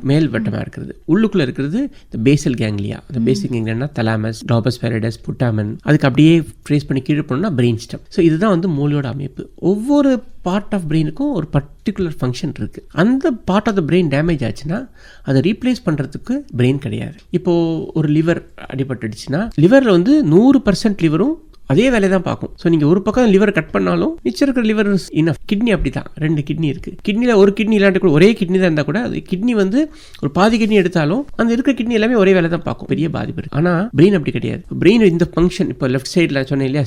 மேல் வட்டமாக இருக்கிறது. உள்ளுக்குள்ளே இருக்கிறது இந்த பேசல் கேங்லியா. அந்த பேசல் கேங்லியானா தலாமஸ், டாபஸ் ஃபெரடஸ், புட்டாமன். அதுக்கு அப்படியே ட்ரேஸ் பண்ணி கீழே போனோம்னா பிரெயின் ஸ்டெம். ஸோ இதுதான் வந்து மூளையோட அமைப்பு. ஒவ்வொரு பார்ட் ஆஃப் பிரெயினுக்கும் ஒரு பர்டிகுலர் ஃபங்க்ஷன் இருக்குது. அந்த part of the brain damage ஆச்சுன்னா அதை ரீப்ளேஸ் பண்ணுறதுக்கு பிரெயின் கிடையாது. இப்போது ஒரு லிவர் அடிபட்டுடுச்சுன்னா லிவரில் வந்து 100% லிவரும் அதே வேலையை தான் பார்க்கும். ஸோ நீங்கள் ஒரு பக்கம் லிவர் கட் பண்ணாலும் மிச்சம் இருக்கிற லிவர் இனஃப். கிட்னி அப்படி தான், 2 கிட்னி இருக்குது. கிட்னியில் ஒரு கிட்னி இல்லாட்டி கூட ஒரே கிட்னி தான் இருந்தால் கூட அது கிட்னி வந்து ஒரு பாதி கிட்னி எடுத்தாலும் அந்த இருக்கிற கிட்னி எல்லாமே ஒரே வேலை தான் பார்க்கும். பெரிய பாதிப்பு இருக்குது. ஆனால் பிரெயின் அப்படி கிடையாது. பிரெயின் இந்த ஃபங்க்ஷன் இப்போ லெஃப்ட் சைடில் சொன்னேன் இல்லையா,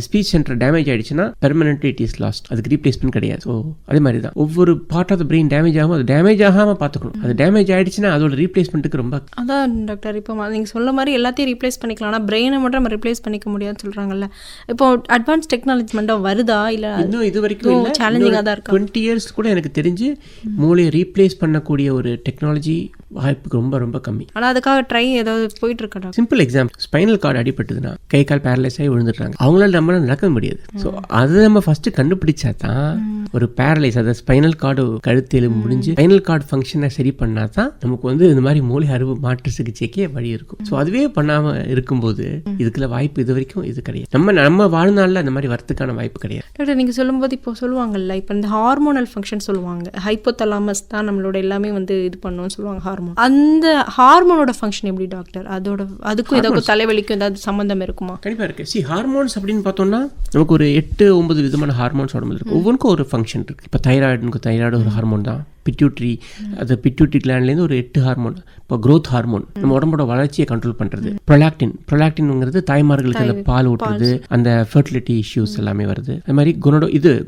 ஸ்பீச் சென்டர் டேமேஜ் ஆயிடுச்சுன்னா பெர்மனன்ட்லி இட் இஸ் லாஸ்ட். அதுக்கு ரீப்ளேஸ்மெண்ட் கிடையாது. ஸோ அதே மாதிரி தான் ஒவ்வொரு part of the brain damage ஆகும். அது டேமேஜ் ஆகாமல் பார்த்துக்கணும். அது டேமேஜ் ஆயிடுச்சுன்னா அதோட ரீப்ளேஸ்மெண்ட்டுக்கு ரொம்ப. அதான் டாக்டர், இப்போ நீங்கள் சொல்ல மாதிரி எல்லாத்தையும் ரீப்ளேஸ் பண்ணிக்கலாம், ஆனால் பிரெயினை மட்டும் நம்ம ரீப்ளேஸ் பண்ணிக்க முடியாதுன்னு சொல்கிறாங்கல்ல. இப்போ அட்வான்ஸ் டெக்னாலஜிமெண்ட்டாக வருதா இல்லை இன்னும் இது வரைக்கும் சேலஞ்சிங்காக தான் இருக்கா? 20 இயர்ஸ் கூட எனக்கு தெரிஞ்சு மூளையை ரீப்ளேஸ் பண்ணக்கூடிய ஒரு டெக்னாலஜி வாய்ப்புக்கு ரொம்ப ரொம்ப கம்மி. ஆனால் அதுக்காக ட்ரை ஏதாவது போயிட்டு இருக்கா doctor? Simple example, spinal cord அடிபட்டதுன்னா கை கால் பேரலைஸ் ஆகி விழுந்துடுறாங்க. அவங்களால நம்மளால நடக்க முடியாது. ஸோ அதை நம்ம ஃபர்ஸ்ட் கண்டுபிடிச்சா தான் ஒரு பேரலைஸ், அதாவது ஸ்பைனல் கார்டு கழுத்து முடிஞ்சு ஸ்பைனல் கார்டு ஃபங்க்ஷனை சரி பண்ணா தான் நமக்கு வந்து இந்த மாதிரி மூளை அறுவை மாற்று சிகிச்சைக்கே வழி இருக்கும். ஸோ அதுவே பண்ணாமல் இருக்கும்போது இதுக்குள்ள வாய்ப்பு இது வரைக்கும் இது கிடையாது. நம்ம வாழ்நாளில் அந்த மாதிரி வரத்துக்கான வாய்ப்பு கிடையாது. டாக்டர், நீங்கள் சொல்லும்போது இப்போ சொல்லுவாங்கல்ல, இப்போ இந்த ஹார்மோனல் ஃபங்க்ஷன் சொல்லுவாங்க, ஹைப்போதலாமஸ் தான் நம்மளோட எல்லாமே வந்து இது பண்ணுவோம்னு சொல்லுவாங்க ஹார்மோன். அந்த ஹார்மோனோட ஃபங்க்ஷன் எப்படி டாக்டர்? அதுக்கும் ஏதாவது தலைவலிக்கும் ஏதாவது சம்பந்தம் இருக்குமா? கண்டிப்பாக இருக்குது. ஹார்மோன்ஸ் அப்படின்னு பார்த்தோம்னா நமக்கு ஒரு 8-9 விதமான ஹார்மோன்ஸ் உடம்புல இருக்குது. ஒவ்வொன்றுக்கும் ஒரு ஃபங்க்ஷன் இருக்குது. இப்போ தைராய்டு ஒரு ஹார்மோன் தான். பிட்யூட்ரி, அது பிட்யூட்ரி கிளாண்ட்லேருந்து ஒரு 8 ஹார்மோன். இப்போ க்ரோத் ஹார்மோன் நம்ம உடம்போட வளர்ச்சியை கண்ட்ரோல் பண்ணுறது. ப்ரொலாக்டின்ங்கிறது தாய்மார்களுக்கு அந்த பால் ஊட்டுறது, அந்த ஃபெர்டிலிட்டி இஷ்யூஸ் எல்லாமே வருது. அது மாதிரி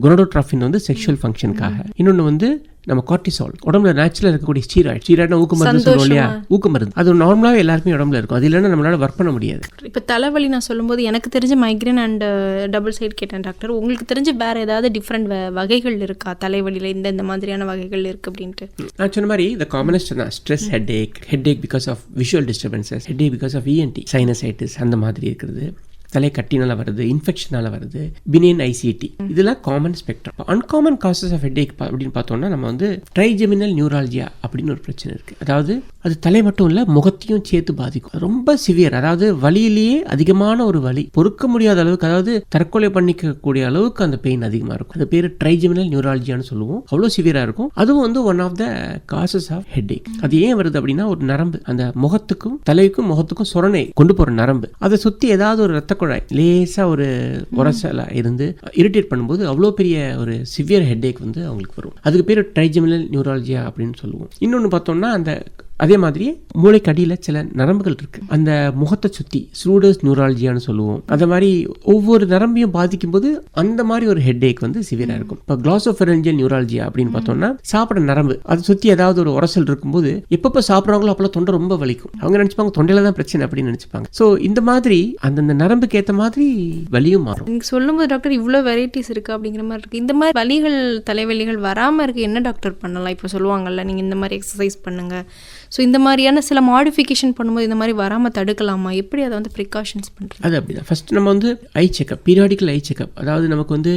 குனோடோட்ராஃபின் வந்து செக்ஷுவல் ஃபங்க்ஷனுக்காக. இன்னொன்று வந்து நம்ம கார்டிசால், உடம்புல நேச்சுரலாக இருக்கக்கூடிய ஸ்டீராய்ட்னா ஊக்க மருந்து சொல்லுவோம் இல்லையா, ஊக்க மருந்து. அது நார்மலாகவே எல்லாருக்குமே உடம்புல இருக்கும். அது இல்லைன்னா நம்மளால ஒர்க் பண்ண முடியாது. இப்போ தலைவலி நான் சொல்லும்போது எனக்கு தெரிஞ்ச மைக்ரேன் அண்ட் டபுள் சைடு கேட்டேன் டாக்டர். உங்களுக்கு தெரிஞ்ச வேற ஏதாவது டிஃப்ரெண்ட் வகைகள் இருக்கா தலைவலியில், இந்த மாதிரியான வகைகள் இருக்கு அப்படின்ட்டு? நான் சொன்ன மாதிரி இந்த காமனஸ்ட் தான் stress, headache because of visual disturbances, headache because of ENT, sinusitis அந்த மாதிரி இருக்கிறது, தலை கட்டினால வருது, இன்ஃபெக்ஷனால வருது, பினேன் ஐசிடி, இதெல்லாம் common spectrum. Uncommon causes of headache அப்படின்னு பார்த்தோம்னா நம்ம வந்து ட்ரைஜெமினல் நியூராலஜியா அப்படின்னு ஒரு பிரச்சனை இருக்கு. அதாவது அது தலை மட்டும் இல்லை முகத்தையும் சேர்த்து பாதிக்கும். ரொம்ப சிவியர், அதாவது வலியிலேயே அதிகமான ஒரு வலி, பொறுக்க முடியாத அளவுக்கு, அதாவது தற்கொலை பண்ணிக்கக்கூடிய அளவுக்கு அந்த பெயின் அதிகமாக இருக்கும். அது பேர் ட்ரைஜெமினல் நியூராலஜியான்னு சொல்லுவோம். அவ்வளோ சிவியராக இருக்கும். அதுவும் வந்து one of the causes of headache. அது ஏன் வருது அப்படின்னா ஒரு நரம்பு, அந்த முகத்துக்கும் தலைக்கும் முகத்துக்கும் சொரணை கொண்டு போகிற நரம்பு, அதை சுற்றி ஏதாவது ஒரு ரத்த குழாய் லேசா ஒரு உரசலா இருந்து இரிட்டேட் பண்ணும்போது அவ்வளோ பெரிய ஒரு சிவியர் ஹெட்ஏக் வந்து அவங்களுக்கு வரும். அதுக்கு பேர் ட்ரைஜெமினல் நியூராலஜியா அப்படின்னு சொல்லுவோம். இன்னொன்று பார்த்தோம்னா அந்த அதே மாதிரியே மூளைக்கு அடியில் சில நரம்புகள் இருக்கு, அந்த முகத்தை சுற்றி ஸ்ரூடர்ஸ் நியூராலஜியான்னு சொல்லுவோம். அந்த மாதிரி ஒவ்வொரு நரம்பையும் பாதிக்கும் போது அந்த மாதிரி ஒரு ஹெட்ஏக் வந்து சிவியராக இருக்கும். இப்போ கிளாசோஃபெரஞ்சியல் நியூராலஜியா அப்படின்னு பார்த்தோம்னா சாப்பிட்ற நரம்பு அதை சுற்றி ஏதாவது ஒரு உரசல் இருக்கும்போது எப்பப்போ சாப்பிட்றாங்களோ அப்போல்லாம் தொண்டை ரொம்ப வலிக்கும். அவங்க நினைச்சுப்பாங்க தொண்டையில தான் பிரச்சனை அப்படின்னு நினைச்சுப்பாங்க. ஸோ இந்த மாதிரி அந்தந்த நரம்புக்கு ஏற்ற மாதிரி வலியும் மாறும். நீங்கள் சொல்லும்போது டாக்டர் இவ்வளோ வெரைட்டிஸ் இருக்கு அப்படிங்கிற மாதிரி இருக்கு. இந்த மாதிரி வலிகள், தலைவலிகள் வராமல் இருக்கு என்ன டாக்டர் பண்ணலாம்? இப்போ சொல்லுவாங்கல்ல நீங்கள் இந்த மாதிரி எக்ஸசைஸ் பண்ணுங்க. ஸோ இந்த மாதிரியான சில மாடிஃபிகேஷன் பண்ணும்போது இந்த மாதிரி வராமல் தடுக்கலாமா? எப்படி அதை வந்து ப்ரிகாஷன்ஸ் பண்ணுறது? அது அப்படி தான். ஃபஸ்ட் நம்ம வந்து ஐ செக்அப், பீரியாடிக்கல் ஐ செக்அப். அதாவது நமக்கு வந்து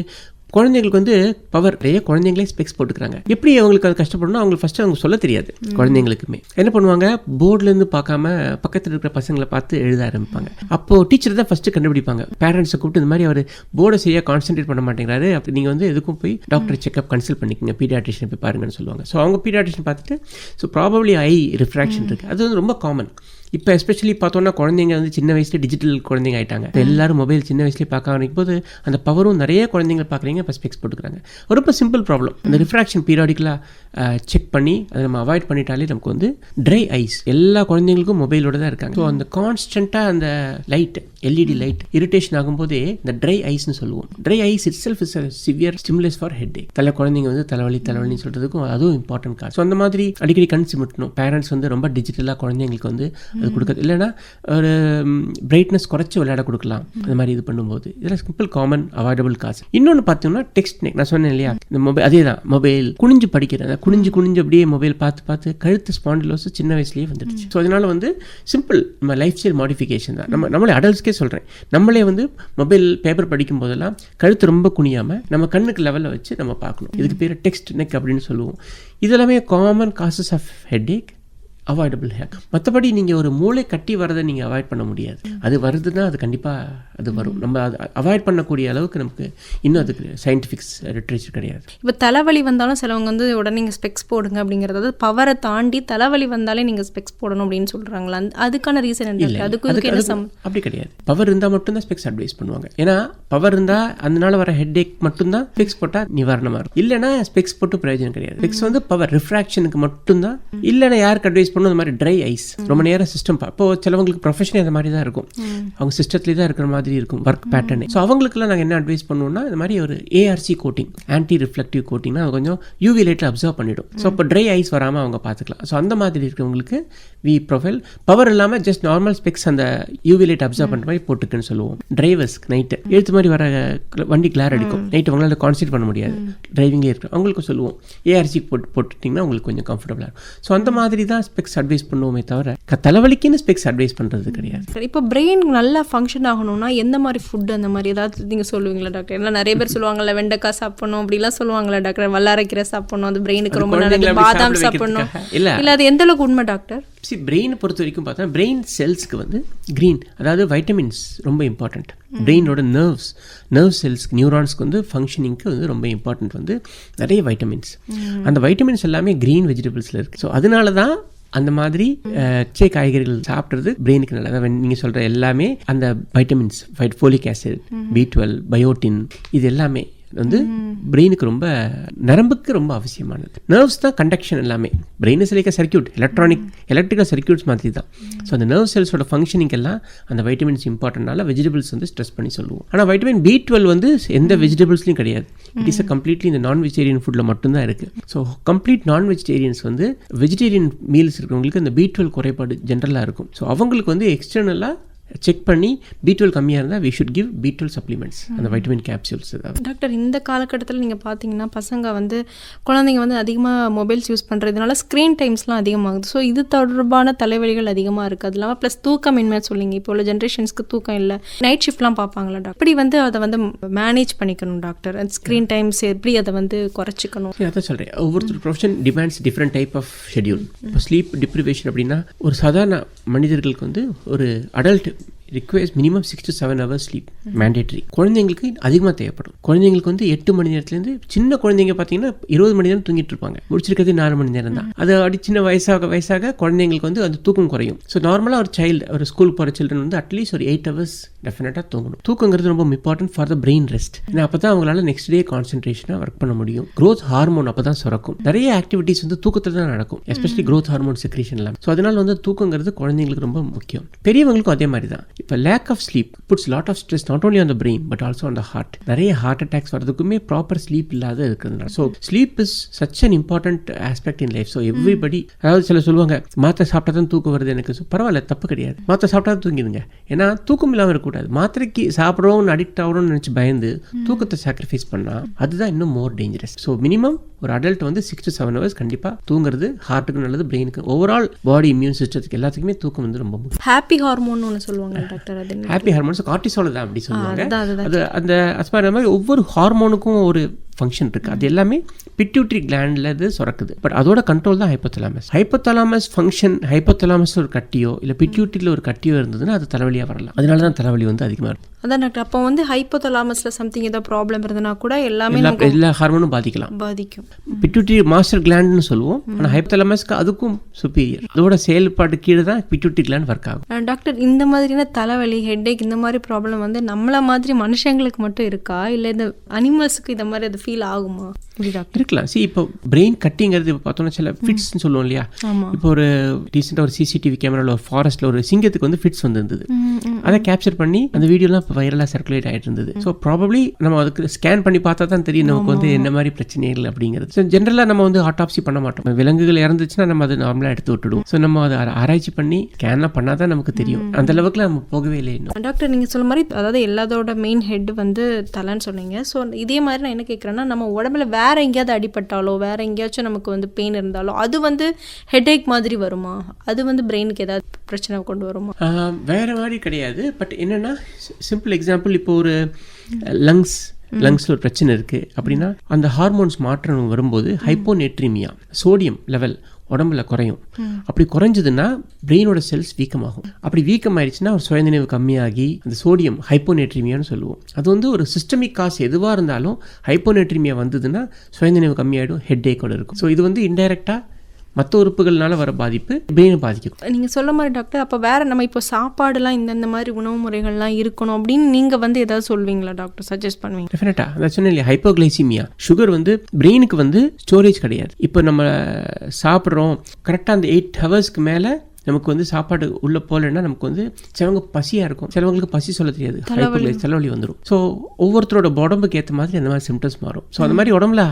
குழந்தைங்களுக்கு வந்து பவர் குழந்தைங்களே ஸ்பெக்ஸ் போட்டுக்கிறாங்க. எப்படி அவங்களுக்கு அது கஷ்டப்படணும் அவங்களுக்கு ஃபர்ஸ்ட் அவங்க சொல்ல தெரியாது. குழந்தைங்களுக்குமே என்ன பண்ணுவாங்க, போர்ட்லேருந்து பார்க்காம பக்கத்தில் இருக்கிற பசங்களை பார்த்து எழுத ஆரம்பிப்பாங்க. அப்போது டீச்சர் தான் ஃபர்ஸ்ட் கண்டுபிடிப்பாங்க. பேரண்ட்ஸை கூப்பிட்டு இந்த மாதிரி அவர் போர்டை சரியாக கான்சென்ட்ரேட் பண்ண மாட்டேங்கிறாரு, அப்படி நீங்கள் வந்து எதுக்கும் போய் டாக்டர் செக்அப் கன்சல்ட் பண்ணிக்கோங்க, பீடியாட்ரிஷியன் போய் பாருங்கன்னு சொல்லுவாங்க. ஸோ அவங்க பீடியாட்ரிஷியன் பார்த்துட்டு ஸோ ப்ராபப்ளி ஐ ரிஃப்ராக்ஷன் இருக்குது. அது வந்து ரொம்ப காமன். இப்போ எஸ்பெஷலி பார்த்தோன்னா குழந்தைங்க வந்து சின்ன வயசுலேயே டிஜிட்டல் குழந்தைங்க ஆகிட்டாங்க. எல்லாரும் மொபைல் சின்ன வயசுலேயே பார்க்க ஆரம்பிக்கும் போது அந்த பவரும் நிறைய குழந்தைங்க பார்க்குறீங்க, இப்போ ஸ்பெக்ஸ் போட்டுக்கிறாங்க. ரொம்ப சிம்பிள் ப்ராப்ளம். அந்த ரிஃப்ராக்ஷன் பீரியாடிக்கலாக செக் பண்ணி அதை நம்ம அவாய்ட் பண்ணிட்டாலே நமக்கு வந்து ட்ரை ஐஸ் எல்லா குழந்தைங்களுக்கும் மொபைலோட தான் இருக்காங்க. ஸோ அந்த கான்ஸ்டண்ட்டாக அந்த லைட், எல்இடி லைட் இரிட்டேஷன் ஆகும்போதே இந்த ட்ரை ஐஸ்ன்னு சொல்லுவோம். Dry eyes itself is severe stimulus for headache. குழந்தைங்க வந்து தலைவலின்னு சொல்கிறதுக்கும் அதுவும் இம்பார்ட்டன்ட் காசு. ஸோ அந்த மாதிரி அடிக்கடி கண் சிமிட்டணும். பேரண்ட்ஸ் வந்து ரொம்ப டிஜிட்டலாக குழந்தைங்களுக்கு வந்து அது கொடுக்குறது இல்லைன்னா ஒரு பிரைட்னஸ் குறைச்சி விளையாட கொடுக்கலாம். அந்த மாதிரி இது பண்ணும்போது இதெல்லாம் சிம்பிள் காமன் அவாய்டபிள் காசு. இன்னொன்று பார்த்தோம்னா டெக்ஸ்ட் நெக், நான் சொன்னேன் இல்லையா, இந்த மொபைல் அதே தான். மொபைல் குனிஞ்சு படிக்கிறது, குனிஞ்சு அப்படியே மொபைல் பார்த்து கழுத்து ஸ்பாண்டிலோஸ் சின்ன வயசுலேயே வந்துடுச்சு. ஸோ அதனால வந்து சிம்பிள் நம்ம லைஃப் ஸ்டைல் மாடிஃபிகேஷன் தான். நம்மளே அடல்ட்ஸ்க்கே சொல்கிறேன், நம்மளே வந்து மொபைல் பேப்பர் படிக்கும் போதெல்லாம் கழுத்து ரொம்ப குனியாமல் நம்ம கண்ணுக்கு லெவலில் வச்சு நம்ம பார்க்கணும். இதுக்கு பேர் டெக்ஸ்ட் நெக் அப்படின்னு சொல்லுவோம். இதெல்லாமே common causes of headache. Avoidable ache. மற்றபடி நீங்கள் ஒரு மூளை கட்டி வரதை நீங்கள் அவாய்ட் பண்ண முடியாது. அது வருதுன்னா அது கண்டிப்பாக அது வரும். நம்ம அது அவாய்ட் பண்ணக்கூடிய அளவுக்கு நமக்கு இன்னும் அதுக்கு சயின்டிஃபிக்ஸ் லிட்ரேச்சர் கிடையாது. இப்போ தலைவலி வந்தாலும் சிலவங்க வந்து உடனே நீங்கள் ஸ்பெக்ஸ் போடுங்க அப்படிங்கிறது, பவரை தாண்டி தலைவலி வந்தாலே நீங்கள் ஸ்பெக்ஸ் போடணும் அப்படின்னு சொல்கிறாங்களா? அதுக்கான ரீசன் என்ன? அப்படி கிடையாது. பவர் இருந்தால் மட்டும்தான் ஸ்பெக்ஸ் அட்வைஸ் பண்ணுவாங்க. ஏன்னா பவர் இருந்தால் அதனால வர ஹெட்ஏக் மட்டும்தான் ஸ்பெக்ஸ் போட்டால் நிவாரணமாக இருக்கும். இல்லைன்னா ஸ்பெக்ஸ் போட்டு பிரயோஜனம் கிடையாது. ஸ்பெக்ஸ் வந்து பவர் ரிஃப்ராக்ஷனுக்கு மட்டும்தான். இல்லைன்னா யாருக்கு அட்வைஸ் பண்ணும்? அந்த மாதிரி ட்ரை ஐஸ் ரொம்ப நேரம் சிஸ்டம். அப்போ சிலவங்களுக்கு ப்ரொஃபஷனே அந்த மாதிரி தான் இருக்கும். அவங்க சிஸ்டத்துலேயே தான் இருக்கிற மாதிரி இருக்கும் ஒர்க் பேட்டர்னே. ஸோ அவங்களுக்குலாம் நாங்கள் என்ன அட்வைஸ் பண்ணுவோம்னா, இந்த மாதிரி ஒரு ஏஆர்சி கோட்டிங், ஆன்டி ரிஃப்ளெக்டிவ் கோட்டிங்னா அது கொஞ்சம் யூவி லைட்டில் அப்சர்வ் பண்ணிடும். ஸோ அப்போ ட்ரை ஐஸ் வராமல் அவங்க பார்த்துக்கலாம். ஸோ அந்த மாதிரி இருக்கிறவங்களுக்கு வி ப்ரொஃபைல் பவர் இல்லாமல் ஜஸ்ட் நார்மல் ஸ்பெக்ஸ் அந்த யூவி லைட் அப்சர்வ் பண்ணுற மாதிரி போட்டுக்குன்னு சொல்லுவோம். டிரைவர்ஸ்க்கு நைட்டு எழுத்து மாதிரி வர வண்டி கிளார் அடிக்கும், நைட்டு அவங்களால கான்சன்ட்ரேட் பண்ண முடியாது, டிரைவிங்கே இருக்கு, அவங்களுக்கு சொல்லுவோம் ஏஆர்சி போட்டுட்டிங்கன்னா உங்களுக்கு கொஞ்சம் கம்ஃபர்டபுளாக இருக்கும். ஸோ அந்த மாதிரி தான் ஸ்பெக்ஸ் அட்வைஸ் பண்ணுவோமே தவிர தலைவலிக்குன்னு ஸ்பெக்ஸ் அட்வைஸ் பண்ணுறது கிடையாது. இப்போ பிரெயின் நல்லா ஃபங்க்ஷன் ஆகணும்னா எந்த மாதிரி ஃபுட் அந்த மாதிரி ஏதாவது நீங்கள் சொல்லுவீங்களா டாக்டர்? எல்லாம் நிறைய பேர் சொல்லுவாங்கல்ல, வெண்டைக்காய் சாப்பிடணும் அப்படிலாம் சொல்லுவாங்களா டாக்டர்? வல்லாரைக்கீரை சாப்பிடணும், அது பிரெயினுக்கு ரொம்ப நல்லது, பாதாம் சாப்பிடணும், இல்லை அது எந்த அளவுக்கு உண்மை டாக்டர்? பிரெயினை பொறுத்த வரைக்கும் பார்த்தா பிரெயின் செல்ஸ்க்கு வந்து கிரீன், அதாவது வைட்டமின்ஸ் ரொம்ப இம்பார்ட்டன்ட். பிரெயினோட நர்வ் செல்ஸ், நியூரான்ஸ்க்கு வந்து ஃபங்க்ஷனிங்க்கு வந்து ரொம்ப இம்பார்ட்டன்ட் வந்து நிறைய வைட்டமின்ஸ். அந்த வைட்டமின்ஸ் எல்லாமே கிரீன் வெஜிடபிள்ஸில் இருக்குது. ஸோ அதனால தான் அந்த மாதிரி காய்கறிகள் சாப்பிட்றது பிரெயினுக்கு நல்லது. நீங்கள் சொல்கிற எல்லாமே அந்த vitamins, folic acid, B12, biotin, இது எல்லாமே வந்து பிரெயினுக்கு ரொம்ப, நரம்புக்கு ரொம்ப அவசியமானது. நர்வ்ஸ் தான் கண்டக்ஷன் எல்லாமே. Brain is like a circuit, electrical circuits மாதிரி தான். ஸோ அந்த நர்வ் செல்ஸோட ஃபங்க்ஷனிங் எல்லாம் அந்த வைட்டமின்ஸ் இம்பார்ட்டன்ட்னால வெஜிடபிள்ஸ் வந்து ஸ்ட்ரெஸ் பண்ணி சொல்லுவோம். ஆனால் வைட்டமின் B12 வந்து எந்த வெஜிடபிள்ஸ்லையும் கிடையாது. இட் இஸ் அ கம்ப்ளீட்லி இந்த நான் வெஜிடேரியன் ஃபுட்டில் மட்டும்தான் இருக்குது. ஸோ கம்ப்ளீட் நான் வெஜிடேரியன்ஸ் வந்து வெஜிடேரியன் மீல்ஸ் இருக்கிறவங்களுக்கு இந்த B12 குறைபாடு ஜென்ரலாக இருக்கும். ஸோ அவங்களுக்கு வந்து எக்ஸ்டர்னலாக செக் பண்ணி B12 கம்மியாக இருந்தால் we should give B12 supplements, அந்த வைட்டமின் கேப்சூல்ஸ். டாக்டர், இந்த காலகட்டத்தில் நீங்கள் பார்த்தீங்கன்னா பசங்க வந்து, குழந்தைங்க வந்து அதிகமாக மொபைல்ஸ் யூஸ் பண்ணுறதுனால ஸ்க்ரீன் டைம்ஸ்லாம் அதிகமாகுது. ஸோ இது தொடர்பான தலைவலிகள் அதிகமாக இருக்குது. அது இல்லாமல் ப்ளஸ் தூக்கமின்மை சொல்லிங்க. இப்போ உள்ள ஜென்ரேஷன்ஸ்க்கு தூக்கம் இல்லை, நைட் ஷிஃப்ட்லாம் பார்ப்பாங்களா டாக்டர்? அப்படி வந்து அதை வந்து மேனேஜ் பண்ணிக்கணும் டாக்டர். ஸ்க்ரீன் டைம்ஸ் எப்படி அதை வந்து குறைச்சிக்கணும்? அதான் சொல்கிறேன், ஒவ்வொருத்தர் profession demands different type of schedule. இப்போ ஸ்லீப் டிப்ரிவேஷன் அப்படின்னா ஒரு சாதாரண மனிதர்களுக்கு வந்து ஒரு adult requires minimum 6 to 7 hours sleep mandatory. குழந்தைங்களுக்கு அதிகமாக தேவைப்படும். குழந்தைங்களுக்கு வந்து 8 மணி நேரத்துலேருந்து, சின்ன குழந்தைங்க பார்த்தீங்கன்னா 20 மணி நேரம் தூங்கிட்டு இருப்பாங்க, முடிச்சிருக்கிறது 4 மணி நேரம் தான். அது அப்படி சின்ன வயசாக குழந்தைங்களுக்கு வந்து அந்த தூக்கம் குறையும். ஸோ நார்மலாக ஒரு ஸ்கூல் போகிற சில்ட்ரன் வந்து அட்லீஸ்ட் ஒரு 8 hours டெஃபினட்டாக தூங்கணும். தூக்கங்கிறது ரொம்ப important for the brain rest. ஏன்னா அப்போ தான் அவங்களால நெக்ஸ்ட் டே கான்சன்ட்ரேஷனாக ஒர்க் பண்ண முடியும். க்ரோத் ஹார்மோன் அப்போ தான் சுரக்கும். நிறைய ஆக்டிவிட்டிஸ் வந்து தூக்கத்தில் தான் நடக்கும், எஸ்பெஷலி க்ரோத் ஹார்மோன் செக்ரேஷன் எல்லாம். ஸோ அதனால வந்து தூக்கங்கிறது குழந்தைங்களுக்கு ரொம்ப முக்கியம். பெரியவங்களுக்கும் அதே மாதிரி தான். இப்போ lack of sleep puts lot of stress not only on the brain but also on the heart. நிறைய ஹார்ட் அட்டாக்ஸ் வரதுக்குமே ப்ராப்பர் ஸ்லீப் இல்லாத இருக்கிறதுனால. So sleep is such an important aspect in life. So everybody, அதாவது சில சொல்லுவாங்க மாத்திரை சாப்பிட்டா தான் தூக்கம் வருது எனக்கு. பரவாயில்ல, தப்பு கிடையாது, மாத்திரை சாப்பிட்டா தான் தூங்கிடுங்க. ஏன்னா தூக்கம் இல்லாமல் இருக்கக்கூடாது. மாத்திரைக்கு சாப்பிட்றோம்னு அடிக்ட் ஆகிறோம்னு நினச்சி பயந்து தூக்கத்தை சாக்ரிஃபைஸ் பண்ணால் அதுதான் இன்னும் மோர் டேஞ்சரஸ். ஸோ மினிமம் ஒரு அடல்ட் வந்து 6 to 7 hours கண்டிப்பாக தூங்குறது ஹார்ட்டுக்கு நல்லது, பிரெயினுக்கு, ஓவரால் பாடி இம்யூன் சிஸ்டத்துக்கு எல்லாத்துக்குமே தூக்கம் வந்து ரொம்ப முக்கியம். ஹாப்பி ஹார்மோன் ஒன்று சொல்லுவாங்க டாக்டர். அது ஹாப்பி ஹார்மோன்ஸ் கார்டிசால் தான் அப்படி சொல்லுவாங்க. அது அந்த மாதிரி ஒவ்வொரு ஹார்மோனுக்கும் ஒரு ஃபங்க்ஷன் இருக்குது. அது எல்லாமே பிட்யூட்ரி கிளாண்டில் இது சுரக்குது. பட் அதோட கண்ட்ரோல் தான் ஹைப்போதலாமஸ் ஃபங்க்ஷன். ஹைப்போதலாமஸ் ஒரு கட்டியோ இல்லை பிட்யூட்ரியில் ஒரு கட்டியோ இருந்ததுன்னா அது தலைவலியாக வரலாம். அதனால தான் தலைவலி வந்து அதிகமாக இருக்கும். அதான் டாக்டர், அப்போ வந்து ஹைப்போதலாமஸில் சம்திங் ஏதாவது ப்ராப்ளம் இருந்ததுன்னா கூட எல்லா ஹார்மோனும் பாதிக்கும். பிட்யூட்ரி மாஸ்டர் கிளாண்ட்னு சொல்லுவோம், ஆனால் ஹைப்போதலாமஸ்க்கு அதுக்கும் சுப்பீரியர். அதோட செயல்பாடு கீழே தான் பிட்யூட்ரி கிளாண்ட் ஒர்க் ஆகும். டாக்டர், இந்த மாதிரியான தலைவலி, ஹெட்டேக், இந்த மாதிரி ப்ராப்ளம் வந்து நம்மள மாதிரி மனுஷங்களுக்கு மட்டும் இருக்கா, இல்லை இந்த அனிமல்ஸுக்கு இந்த மாதிரி அது ஃபீல் ஆகுமா? இருக்கலாம். இப்போ பிரெயின் கட்டிங்கிறது இப்போ பார்த்தோம்னா சில ஃபிட்ஸ்ன்னு சொல்லுவோம் இல்லையா. இப்போ ஒரு ரீசெண்டாக ஒரு CCTV கேமராவில் ஒரு ஃபாரஸ்ட்டில் ஒரு சிங்கத்துக்கு வந்து ஃபிட்ஸ் வந்துருந்தது. அதை கேப்சர் பண்ணி அந்த வீடியோலாம் இப்போ வைரலாக சர்க்குலேட் ஆகிட்டு இருந்தது. ஸோ ப்ராபப்ளி நம்ம அதுக்கு ஸ்கேன் பண்ணி பார்த்தா தான் தெரியும் நமக்கு வந்து என்ன மாதிரி பிரச்சனைகள் அப்படிங்கிறது. ஸோ ஜென்ரலாக நம்ம வந்து ஆட்டாப்சி பண்ண மாட்டோம். விலங்குகள் இறந்துச்சுன்னா நம்ம அதை நார்மலாக எடுத்து விட்டுடுவோம். ஸோ நம்ம அதை ஆராய்ச்சி பண்ணி ஸ்கேன்லாம் பண்ணால் தான் நமக்கு தெரியும். அந்த அளவுக்கு நம்ம போகவே இல்லை இன்னும். டாக்டர், நீங்கள் சொல்ல மாதிரி அதாவது எல்லாத்தோட மெயின் ஹெட் வந்து தலைன்னு சொன்னீங்க. ஸோ இதே மாதிரி நான் என்ன கேட்குறேன்னா, நம்ம உடம்புல வேற எங்கேயாவது அடிபட்டாலோ வேற எங்கேயாச்சும் நமக்கு வந்து பெயின் இருந்தாலோ அது வந்து ஹெட்ஏக் மாதிரி வருமா? அது வந்து பிரெயினுக்கு ஏதாவது பிரச்சனை கொண்டு வருமா? வேற மாதிரி கிடையாது. பட் என்னன்னா, சிம்பிள் எக்ஸாம்பிள், இப்போ ஒரு லங்ஸ் லங்ஸில் ஒரு பிரச்சனை இருக்குது அப்படின்னா அந்த ஹார்மோன்ஸ் மாற்றம் வரும்போது ஹைப்போநேட்ரிமியா, சோடியம் லெவல் உடம்புல குறையும். அப்படி குறைஞ்சதுன்னா பிரெயினோட செல்ஸ் வீக்கமாகும். அப்படி வீக்கம் ஆயிடுச்சுன்னா ஒரு சுயநினைவு கம்மியாகி அந்த சோடியம் ஹைப்போநேட்ரிமியான்னு சொல்லுவோம். அது வந்து ஒரு சிஸ்டமிக் காஸ் எதுவாக இருந்தாலும் ஹைப்போநேட்ரிமியா வந்ததுன்னா சுயநினைவு கம்மியாயிடும், ஹெட் ஏக்கோட இருக்கும். ஸோ இது வந்து இன்டைரக்டாக மற்ற உறுப்புகள்னால வர பாதிப்பு பிரெயினை பாதிக்கும். நீங்கள் சொல்ல மாதிரி டாக்டர், அப்போ வேறு நம்ம இப்போ சாப்பாடுலாம் இந்த மாதிரி உணவு முறைகள்லாம் இருக்கணும் அப்படின்னு நீங்கள் வந்து ஏதாவது சொல்வீங்களா டாக்டர், சஜஸ்ட் பண்ணுவீங்க? டெஃபினட்டாக அதான் சொன்னேன் இல்லையா, ஹைப்போகிளைசிமியா, சுகர் வந்து பிரெயினுக்கு வந்து ஸ்டோரேஜ் கிடையாது. இப்போ நம்ம சாப்பிட்றோம் கரெக்டாக அந்த 8 ஹவர்ஸ்க்கு மேலே நமக்கு வந்து சாப்பாடு உள்ளே போகலன்னா நமக்கு வந்து சிலவங்க பசியாக இருக்கும், சிலவங்களுக்கு பசி சொல்ல தெரியாது, தலைவலி வந்துடும். ஸோ ஒவ்வொருத்தரோட உடம்புக்கு ஏற்ற மாதிரி அந்த மாதிரி சிம்டம்ஸ் மாறும். ஸோ அந்த மாதிரி உடம்புல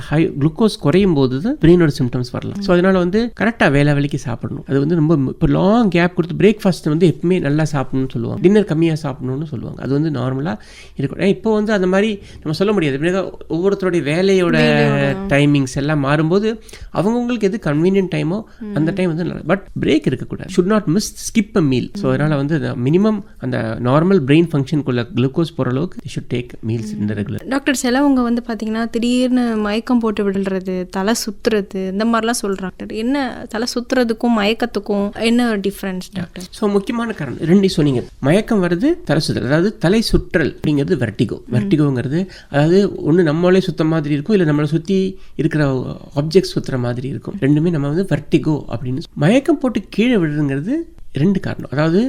குளுக்கோஸ் குறையும் போது தான் பிரெயினோட சிம்டம்ஸ் வரலாம். ஸோ அதனால வந்து கரெக்டாக வேலைக்கு சாப்பிடணும். அது வந்து ரொம்ப இப்போ லாங் கேப் கொடுத்து பிரேக்ஃபாஸ்ட் வந்து எப்பவுமே நல்லா சாப்பிடணும்னு சொல்லுவாங்க, டின்னர் கம்மியாக சாப்பிடணும்னு சொல்லுவாங்க. அது வந்து நார்மலாக இருக்கும். இப்போ வந்து அந்த மாதிரி நம்ம சொல்ல முடியாது. ஒவ்வொருத்தருடைய வேலையோட டைமிங்ஸ் எல்லாம் மாறும்போது அவங்கவுங்களுக்கு எது கன்வீனியன்ட் டைமோ அந்த டைம் வந்து பட் பிரேக் இருக்கக்கூடாது. should not miss skip a meal. So அதனால் வந்து மினிமம் அந்த நார்மல் பிரெயின் ஃபங்க்ஷனுக்குள்ள குளுக்கோஸ் போகிற அளவுக்கு they should take meals in the regular. Doctor, சிலவங்க வந்து பார்த்தீங்கன்னா திடீர்னு மயக்கம் போட்டு விடுறது, தலை சுற்றுறது, இந்த மாதிரிலாம் சொல்கிறாங்க. என்ன தலை சுற்றுறதுக்கும் மயக்கத்துக்கும் என்ன டிஃப்ரென்ஸ் டாக்டர்? ஸோ முக்கியமான காரணம் ரெண்டு சொன்னீங்க. மயக்கம் வருது, தலை சுற்றல். அதாவது தலை சுற்றல் அப்படிங்கிறது வெர்டிகோங்கிறது அதாவது ஒன்று நம்மளே சுத்த மாதிரி இருக்கும், இல்லை நம்மளை சுற்றி இருக்கிற ஆப்ஜெக்ட் சுற்றுற மாதிரி இருக்கும். ரெண்டுமே நம்ம வந்து வெர்டிகோ அப்படின்னு. மயக்கம் போட்டு கீழே விடுறது ரெண்டு காரணம். அதாவது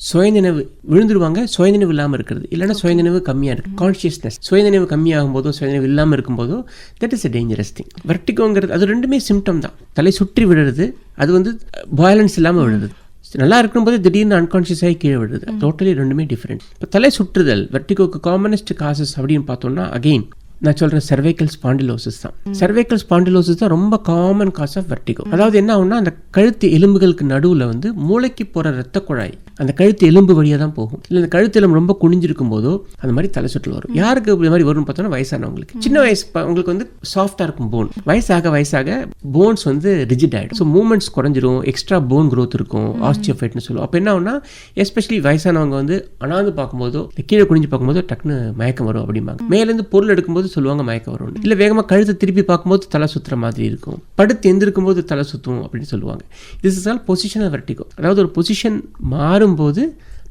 சுயநினைவு விழுந்துருவாங்க, சுயநினைவு இல்லாமல் இருக்கிறது, இல்லைன்னா சுயநினைவு கம்மியாக இருக்குது. கான்ஷியஸ்னஸ் சுயநினைவு கம்மியாகும் போதோ சுயநினைவு இல்லாமல் இருக்கும்போதோ that is a dangerous thing. வெர்டிகோங்கிறது அது ரெண்டுமே சிம்டம் தான். தலை சுற்றி விடுறது, அது வந்து வயலன்ஸ் இல்லாமல் விடுறது. நல்லா இருக்கும்போது திடீர்னு அன்கான்ஷியஸ் ஆகி கீழே விடுறது. டோட்டலி ரெண்டுமே டிஃப்ரெண்ட். இப்போ தலை சுற்றுதல் வெர்டிகோக்கு காமனஸ்ட் காசஸ் அப்படின்னு பார்த்தோம்னா அகெயின் நான் சொல்கிறேன் cervical spondylosis தான். cervical spondylosis தான் ரொம்ப காமன் காஸ் ஆஃப் வெர்டிகோ. அதாவது என்ன ஆகும்னா அந்த கழுத்து எலும்புகளுக்கு நடுவில் வந்து மூளைக்கு போகிற ரத்த குழாய் அந்த கழுத்து எலும்பு வழியாக தான் போகும். இல்லை அந்த கழுத்து எலும்பு ரொம்ப குனிஞ்சிருக்கும் போதோ அந்த மாதிரி தலை சுற்றல் வரும். யாருக்கு இந்த மாதிரி வரும்னு பார்த்தோன்னா வயசானவங்களுக்கு. சின்ன வயசு உங்களுக்கு வந்து சாஃப்டாக இருக்கும் போன், வயசாக போன்ஸ் வந்து ரிஜிட் ஆகிடும். ஸோ மூமெண்ட்ஸ் குறைஞ்சிரும், எக்ஸ்ட்ரா போன் க்ரோத் இருக்கும், ஆஸ்டியோஃபைட்னு சொல்லுவோம். அப்போ என்ன ஆகும்னா எஸ்பெஷலி வயசானவங்க வந்து அனாந்து பார்க்கும்போதோ கீழே குனிஞ்சு பார்க்கும்போதோ டக்குன்னு மயக்கம் வரும் அப்படிம்பாங்க. மேலேருந்து பொருள் எடுக்கும்போது சொல்லுவாங்க மயக்கம் வரும். இல்லை வேகமாக கழுத்தை திருப்பி பார்க்கும்போது தலை சுற்றுற மாதிரி இருக்கும், படுத்து எந்திருக்கும் போது தலை சுற்றும் அப்படின்னு சொல்லுவாங்க. This is all positional vertigo. அதாவது ஒரு பொசிஷன் மாறும்போது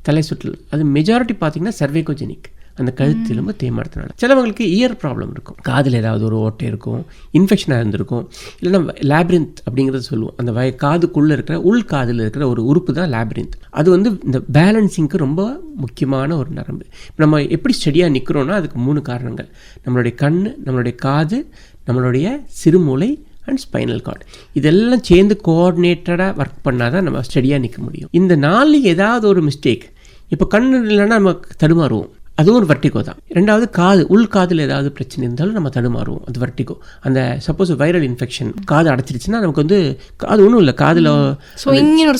தலை சுற்றல். அது மெஜாரிட்டி பார்த்தீங்கன்னா சர்வைகோஜெனிக், அந்த கழுத்து எலும்பு தேய்மானத்தினால. சிலவங்களுக்கு இயர் ப்ராப்ளம் இருக்கும், காதில் ஏதாவது ஒரு ஓட்டை இருக்கும், இன்ஃபெக்ஷனாக இருந்திருக்கும், இல்லைன்னா லேப்ரிந்த் அப்படிங்கிறத சொல்லுவோம். அந்த காதுக்குள்ளே இருக்கிற உள் காதில் இருக்கிற ஒரு உறுப்பு தான் லேப்ரிந்த். அது வந்து இந்த பேலன்சிங்க்கு ரொம்ப முக்கியமான ஒரு நரம்பு. நம்ம எப்படி ஸ்டடியாக நிற்கிறோன்னா அதுக்கு 3 காரணங்கள். நம்மளுடைய கண், நம்மளுடைய காது, நம்மளுடைய சிறுமூளை அண்ட் ஸ்பைனல் கார்டு. இதெல்லாம் சேர்ந்து கோஆர்டினேட்டடாக ஒர்க் பண்ணால் தான் நம்ம ஸ்டடியாக நிற்க முடியும். இந்த 4 ஏதாவது ஒரு மிஸ்டேக், இப்போ கண் இல்லைன்னா நம்ம தடுமாறுவோம், அதுவும் ஒரு வெர்டிகோ தான். ரெண்டாவது காது, உள் காதில் ஏதாவது பிரச்சனை இருந்தாலும் நம்ம தடுமாறுவோம், அது வெர்டிகோ. அந்த சப்போஸ் வைரல் இன்ஃபெக்ஷன் காது அடைச்சிருச்சுன்னா நமக்கு வந்து காது ஒன்றும் இல்லை, காதில்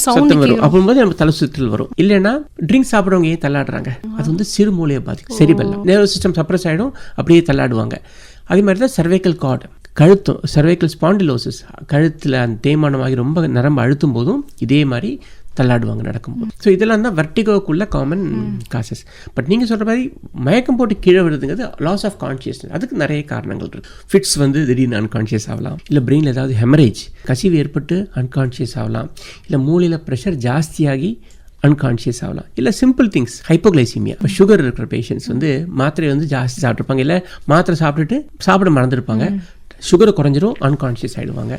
சத்தம் வரும், அப்படிங்கும்போது நம்ம தலை சுற்றல் வரும். இல்லைன்னா ட்ரிங்க்ஸ் சாப்பிட்றவங்க ஏன் தள்ளாடுறாங்க, அது வந்து சிறுமூளையை பாதிக்கும், செரிபெல்லம் நர்வஸ் சிஸ்டம் சப்ரஸ் ஆகிடும், அப்படியே தள்ளாடுவாங்க. அதே மாதிரி தான் cervical cord, கழுத்தும் cervical spondylosis, கழுத்தில் அந்த தேய்மானமாகி ரொம்ப நரம்பு அழுத்தும் போதும் இதே மாதிரி தள்ளாடுவாங்க நடக்கும்போது. ஸோ இதெல்லாம் தான் வெர்டிகோக்குள்ள காமன் காசஸ். பட் நீங்கள் சொல்கிற மாதிரி மயக்கம் போட்டு கீழே விடுறதுங்கிறது லாஸ் ஆஃப் கான்ஷியஸ்னஸ். அதுக்கு நிறைய காரணங்கள் இருக்குது. ஃபிட்ஸ் வந்து திடீர்னு அன்கான்ஷியஸ் ஆகலாம், இல்லை பிரெயினில் ஏதாவது ஹெமரேஜ் கசிவு ஏற்பட்டு அன்கான்ஷியஸ் ஆகலாம், இல்லை மூளையில் ப்ரெஷர் ஜாஸ்தியாகி அன்கான்ஷியஸ் ஆகலாம், இல்லை சிம்பிள் திங்ஸ் ஹைப்போகிளைசிமியா. இப்போ சுகர் இருக்கிற பேஷண்ட்ஸ் வந்து மாத்திரை வந்து ஜாஸ்தி சாப்பிட்ருப்பாங்க, இல்லை மாத்திரை சாப்பிட்டுட்டு சாப்பிட மறந்துருப்பாங்க, சுகரை குறைஞ்சிரும், அன்கான்ஷியஸ் ஆகிடுவாங்க.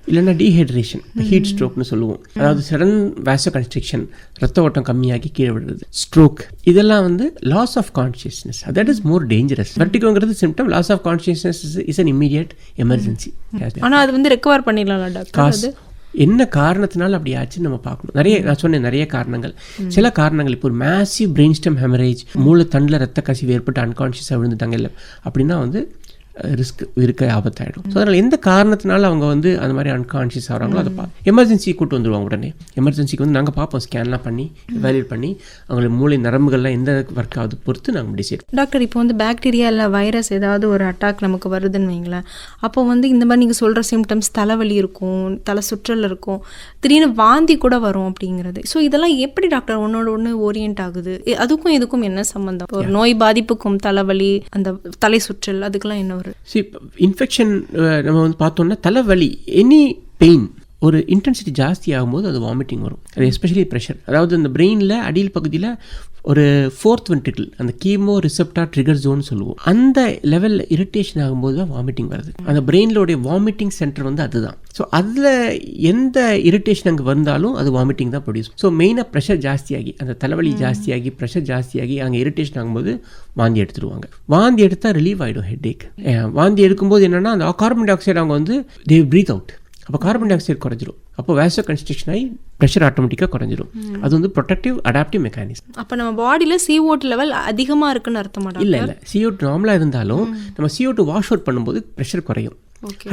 இல்லைன்னா டீஹைட்ரேஷன், ஹீட் ஸ்ட்ரோக்னு சொல்லுவோம். அதாவது சடன் வாசோ கன்ஸ்ட்ரிக்ஷன், ரத்த ஓட்டம் கம்மியாகி கீழே விடுறது, ஸ்ட்ரோக். இதெல்லாம் வந்து loss of consciousness. That is more dangerous. வெர்டிகோங்கிறது symptom, loss of consciousness is an immediate emergency. ஆனால் அது வந்து ரெக்கவர் பண்ணிடலாம் டாக்டர். என்ன காரணத்தினால அப்படி ஆச்சுன்னு நம்ம பார்க்கணும். நான் சொன்னேன் நிறைய காரணங்கள். சில காரணங்கள், இப்போ ஒரு மேசிவ் பிரெயின் ஸ்டெம் ஹெமரேஜ், மூளை தண்டில் ரத்த கசிவு ஏற்பட்டு அன்கான்ஷியஸாக விழுந்துட்டாங்க இல்லை அப்படின்னா வந்து ரிஸ்க் இருக்க ஆபத்தாயிடும். ஸோ அதனால் எந்த காரணத்தினால அவங்க வந்து அந்த மாதிரி அன்கான்ஷியஸ் ஆகிறாங்களோ அதை எமர்ஜென்சி கூட்டு வந்துடுவாங்க. உடனே எமர்ஜென்சிக்கு வந்து நாங்கள் பார்ப்போம், ஸ்கேன்லாம் பண்ணி வேல்யூட் பண்ணி அவங்களுக்கு மூளை நரம்புகள்லாம் எந்த ஒர்க் ஆகுது பொறுத்து நாங்கள் டிசைட். டாக்டர், இப்போ வந்து பாக்டீரியா இல்லை வைரஸ் ஏதாவது ஒரு அட்டாக் நமக்கு வருதுன்னு வைங்களேன், அப்போ வந்து இந்த மாதிரி நீங்கள் சொல்கிற சிம்டம்ஸ் தலைவலி இருக்கும், தலை சுற்றல் இருக்கும், திடீர்னு வாந்தி கூட வரும் அப்படிங்கிறது. ஸோ இதெல்லாம் எப்படி டாக்டர் ஒன்னோட ஒன்று ஓரியன்ட் ஆகுது? அதுக்கும் இதுக்கும் என்ன சம்மந்தம்? ஒரு நோய் பாதிப்புக்கும் தலைவலி, அந்த தலை சுற்றல், அதுக்கெல்லாம் என்ன ஒரு இன்ஃபெக்ஷன் நம்ம வந்து பார்த்தோம்னா தலைவலி, எனி பெயின் ஒரு இன்டென்சிட்டி ஜாஸ்தி ஆகும்போது அது வாமிட்டிங் வரும். அது எஸ்பெஷலி ப்ரெஷர், அதாவது இந்த பிரெயினில் அடியில் பகுதியில் ஒரு 4th வென்ட்ரிக்கிள், அந்த கீமோ ரிசெப்டார் ட்ரிகர் ஜோன் சொல்லுவோம், அந்த லெவலில் இரிட்டேஷன் ஆகும்போது தான் வாமிட்டிங் வருது. அந்த பிரெயினோடைய வாமிட்டிங் சென்டர் வந்து அதுதான். ஸோ அதில் எந்த இரிட்டேஷன் அங்கே வந்தாலும் அது வாமிட்டிங் தான் ப்ரொடியூஸ். ஸோ மெயினாக ப்ரெஷர் ஜாஸ்தியாகி, அந்த தலைவலி ஜாஸ்தியாகி ப்ரெஷர் ஜாஸ்தியாகி அங்கே இரிட்டேஷன் ஆகும்போது வாந்தி எடுத்துருவாங்க. வாந்தி எடுத்தால் ரிலீவ் ஆகிடும் ஹெட்ஏக். வாந்தி எடுக்கும்போது என்னென்னா அந்த கார்பன் டை ஆக்சைடு அவங்க வந்து தே ப்ரீத் அவுட், அப்போ கார்பன் டை ஆக்சைடு குறைஞ்சிரும், அப்போ வேசோ கன்ஸ்ட்ரக்ஷன் ஆகி ப்ரெஷர் ஆட்டோமேட்டிக்காக குறைஞ்சிரும். அது வந்து ப்ரொடெக்டிவ் அடாப்டிவ் மெக்கானிசம். அப்போ நம்ம பாடியில் CO2 லெவல் அதிகமாக இருக்குன்னு அர்த்தமா? இல்லை, CO2 நார்மலாக இருந்தாலும் நம்ம CO2 வாஷ் அவுட் பண்ணும்போது ப்ரெஷர் குறையும்.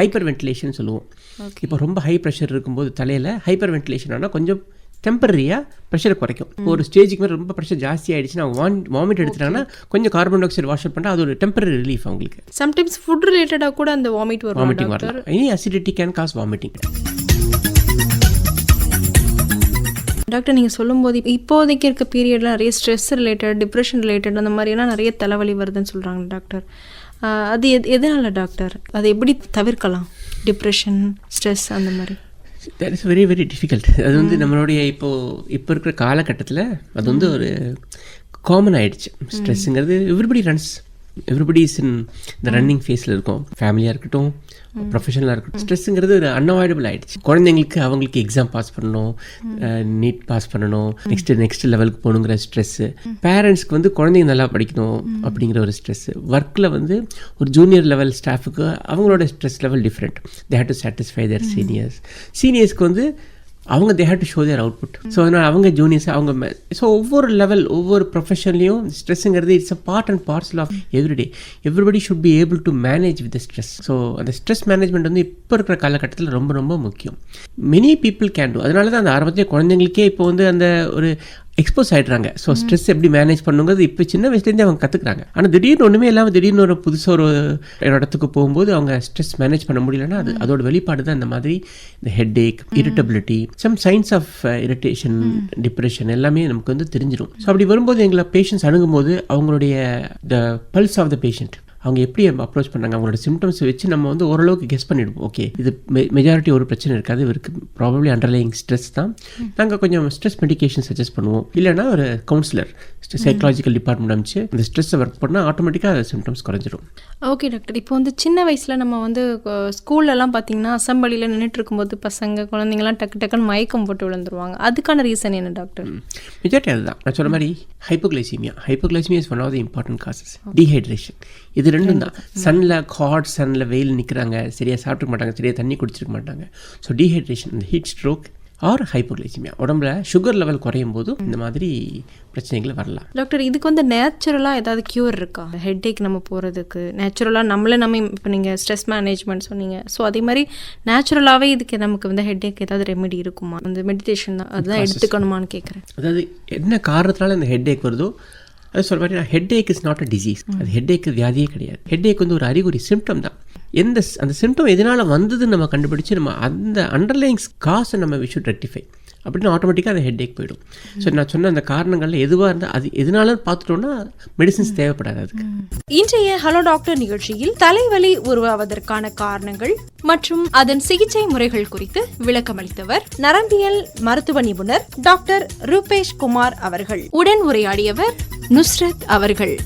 ஹைப்பர் வென்டிலேஷன் சொல்லுவோம். இப்போ ரொம்ப ஹை ப்ரெஷர் இருக்கும்போது தலையில் ஹைப்பர் வென்டிலேஷன் ஆனால் கொஞ்சம் டெம்பரரியாக ப்ரெஷரை குறைக்கும். ஒரு ஸ்டேஜுக்கு மேலே ரொம்ப ப்ரெஷர் ஜாஸ்தி ஆகிடுச்சுன்னா வாமிட் எடுத்துட்டாங்கன்னா கொஞ்சம் carbon di oxide wash out பண்ணால் அது ஒரு டெம்பரரி ரிலீஃப் அவங்களுக்கு. சம்டைம்ஸ் ஃபுட் ரிலேட்டடாக கூட அந்த வாமிட்டிங் வரலாம். Any acidity can cause vomiting. Doctor, நீங்கள் சொல்லும்போது இப்போதைக்கு இருக்க பீரியடில் நிறைய ஸ்ட்ரெஸ் ரிலேட்டட், டிப்ரெஷன் ரிலேட்டட் அந்த மாதிரியெல்லாம் நிறைய தலைவலி வருதுன்னு சொல்கிறாங்க டாக்டர். அது எதனால டாக்டர்? அதை எப்படி தவிர்க்கலாம்? டிப்ரெஷன், ஸ்ட்ரெஸ் அந்த மாதிரி. That is very very difficult. அது வந்து நம்மளுடைய இப்போ இருக்கிற காலகட்டத்தில் அது வந்து ஒரு காமன் ஆகிடுச்சு. ஸ்ட்ரெஸ்ஸுங்கிறது எவ்ரிபடி இஸ் இன் இந்த ரன்னிங் ஃபேஸில் இருக்கும். ஃபேமிலியாக இருக்கட்டும், ப்ரொஃபஷனலாக இருக்கட்டும், ஸ்ட்ரெஸ்ஸுங்கிறது ஒரு அன்அவாய்டபிள் ஆகிடுச்சு. குழந்தைங்களுக்கு அவங்களுக்கு எக்ஸாம் பாஸ் பண்ணணும், நீட் பாஸ் பண்ணணும், நெக்ஸ்ட் லெவலுக்கு போகணுங்கிற ஸ்ட்ரெஸ்ஸு. பேரண்ட்ஸ்க்கு வந்து குழந்தைங்க நல்லா படிக்கணும் அப்படிங்கிற ஒரு ஸ்ட்ரெஸ்ஸு. ஒர்க்கில் வந்து ஒரு ஜூனியர் லெவல் ஸ்டாஃபுக்கு அவங்களோட stress level different. They have to satisfy their சீனியர்ஸ்க்கு வந்து அவங்க they have to show their output. So அதனால் அவங்க ஜூனியர்ஸ் அவங்க ஸோ ஒவ்வொரு லெவல் ஒவ்வொரு ப்ரொஃபஷன்லையும் ஸ்ட்ரெஸ்ஸுங்கிறது it's a part and parcel of everyday. Everybody should be able to manage with the stress. So அந்த ஸ்ட்ரெஸ் மேனேஜ்மெண்ட் வந்து இப்போ இருக்கிற காலகட்டத்தில் ரொம்ப ரொம்ப முக்கியம். Many people can do. அதனால தான் அந்த ஆரம்பத்திலே குழந்தைங்களுக்கே இப்போ வந்து அந்த ஒரு எக்ஸ்போஸ் ஆகிடுறாங்க. ஸோ ஸ்ட்ரெஸ் எப்படி மேனேஜ் பண்ணுங்கிறது இப்போ சின்ன வயசுலேருந்தே அவங்க கற்றுக்குறாங்க. ஆனால் திடீர்னு ஒன்றுமே இல்லாமல் திடீர்னு ஒரு புதுசாக ஒரு இடத்துக்கு போகும்போது அவங்க ஸ்ட்ரெஸ் மேனேஜ் பண்ண முடியலன்னா அது அதோட வெளிப்பாடு தான் இந்த மாதிரி இந்த headache, irritability, some signs of irritation, depression எல்லாமே நமக்கு வந்து தெரிஞ்சிடும். ஸோ அப்படி வரும்போது எங்களை பேஷண்ட்ஸ் அணுகும்போது அவங்களுடைய the pulse of the patient அவங்க எப்படி அப்ரோச் பண்ணாங்க, அவங்களோட சிம்டம்ஸ் வச்சு நம்ம வந்து ஓரளவுக்கு கெஸ் பண்ணிடுவோம். ஓகே, இது மெஜாரிட்டி ஒரு பிரச்சனை இருக்காது, இவருக்கு ப்ராபப்ளி அண்டர்லைங் ஸ்ட்ரெஸ் தான். நாங்கள் கொஞ்சம் ஸ்ட்ரெஸ் மெடிக்கேஷன் சஜஸ்ட் பண்ணுவோம். இல்லைனா ஒரு கவுன்சிலர் சைக்காலஜிக்கல் டிபார்ட்மெண்ட் அமைச்சு அந்த ஸ்ட்ரெஸ்ஸை ஒர்க் பண்ணால் ஆட்டோமேட்டிக்காக சிம்டம்ஸ் குறைஞ்சிடும். ஓகே டாக்டர், இப்போ வந்து சின்ன வயசில் நம்ம வந்து ஸ்கூல்லலாம் பார்த்தீங்கன்னா அசம்பிளியில் நின்றுட்டு இருக்கும்போது பசங்க குழந்தைங்கலாம் டக்குன்னு மயக்கம் போட்டு விழுந்துருவாங்க. அதுக்கான ரீசன் என்ன டாக்டர்? மெஜாரிட்டி அதுதான். நான் சொன்ன மாதிரி hypoglycaemia is one of the important causes. Dehydration, இது ரெண்டும் தான். ஹாட் சன்னில் வெயில் நிற்கிறாங்க, சரியாக சாப்பிட்டுக்க மாட்டாங்க, சரியாக தண்ணி குடிச்சிருக்க மாட்டாங்க. ஸோ டீஹைட்ரேஷன், இந்த ஹீட் ஸ்ட்ரோக் ஆர் ஹைப்போகிளைசீமியா, உடம்புல சுகர் லெவல் குறையும் போது இந்த மாதிரி பிரச்சனைகள் வரலாம். டாக்டர், இதுக்கு வந்து நேச்சுரலாக ஏதாவது க்யூர் இருக்கா? ஹெட்ஏக் நம்ம போகிறதுக்கு நேச்சுரலாக நம்ம இப்போ நீங்கள் ஸ்ட்ரெஸ் மேனேஜ்மெண்ட் சொன்னீங்க, ஸோ அதே மாதிரி நேச்சுரலாகவே இதுக்கு நமக்கு வந்து ஹெட்ஏக் ஏதாவது ரெமெடி இருக்குமா? அந்த மெடிடேஷன் தான் அதுதான் எடுத்துக்கணுமான்னு கேட்குறேன். அதாவது என்ன காரணத்தினால இந்த ஹெட்ஏக் வருதோ அது சொல்ல மாதிரி headache is not a disease. அது ஹெட்ஏக் வியாதியே கிடையாது. ஹெட்ஏக் வந்து ஒரு அறிகுறி, சிம்டம் தான். அந்த சிம்டம் எதனால் வந்ததுன்னு நம்ம கண்டுபிடிச்சு நம்ம அந்த அண்டர்லைங் காசை நம்ம வி ஷுட் ரெக்டிஃபை அப்படின்னு ஆட்டோமேட்டிக்காக அந்த ஹெட்ஏக் போயிடும். ஸோ நான் சொன்ன அந்த காரணங்களில் எதுவாக இருந்தால் அது எதனால பார்த்துட்டோம்னா மெடிசின்ஸ் தேவைப்படாது அதுக்கு. இன்றைய ஹலோ டாக்டர் நிகழ்ச்சியில் தலைவலி உருவாவதற்கான காரணங்கள் மற்றும் அதன் சிகிச்சை முறைகள் குறித்து விளக்கமளித்தவர் நரம்பியல் மருத்துவ நிபுணர் டாக்டர் ரூபேஷ் குமார் அவர்கள். உடன் உரையாடியவர் நுஸ்ரத் அவர்கள்.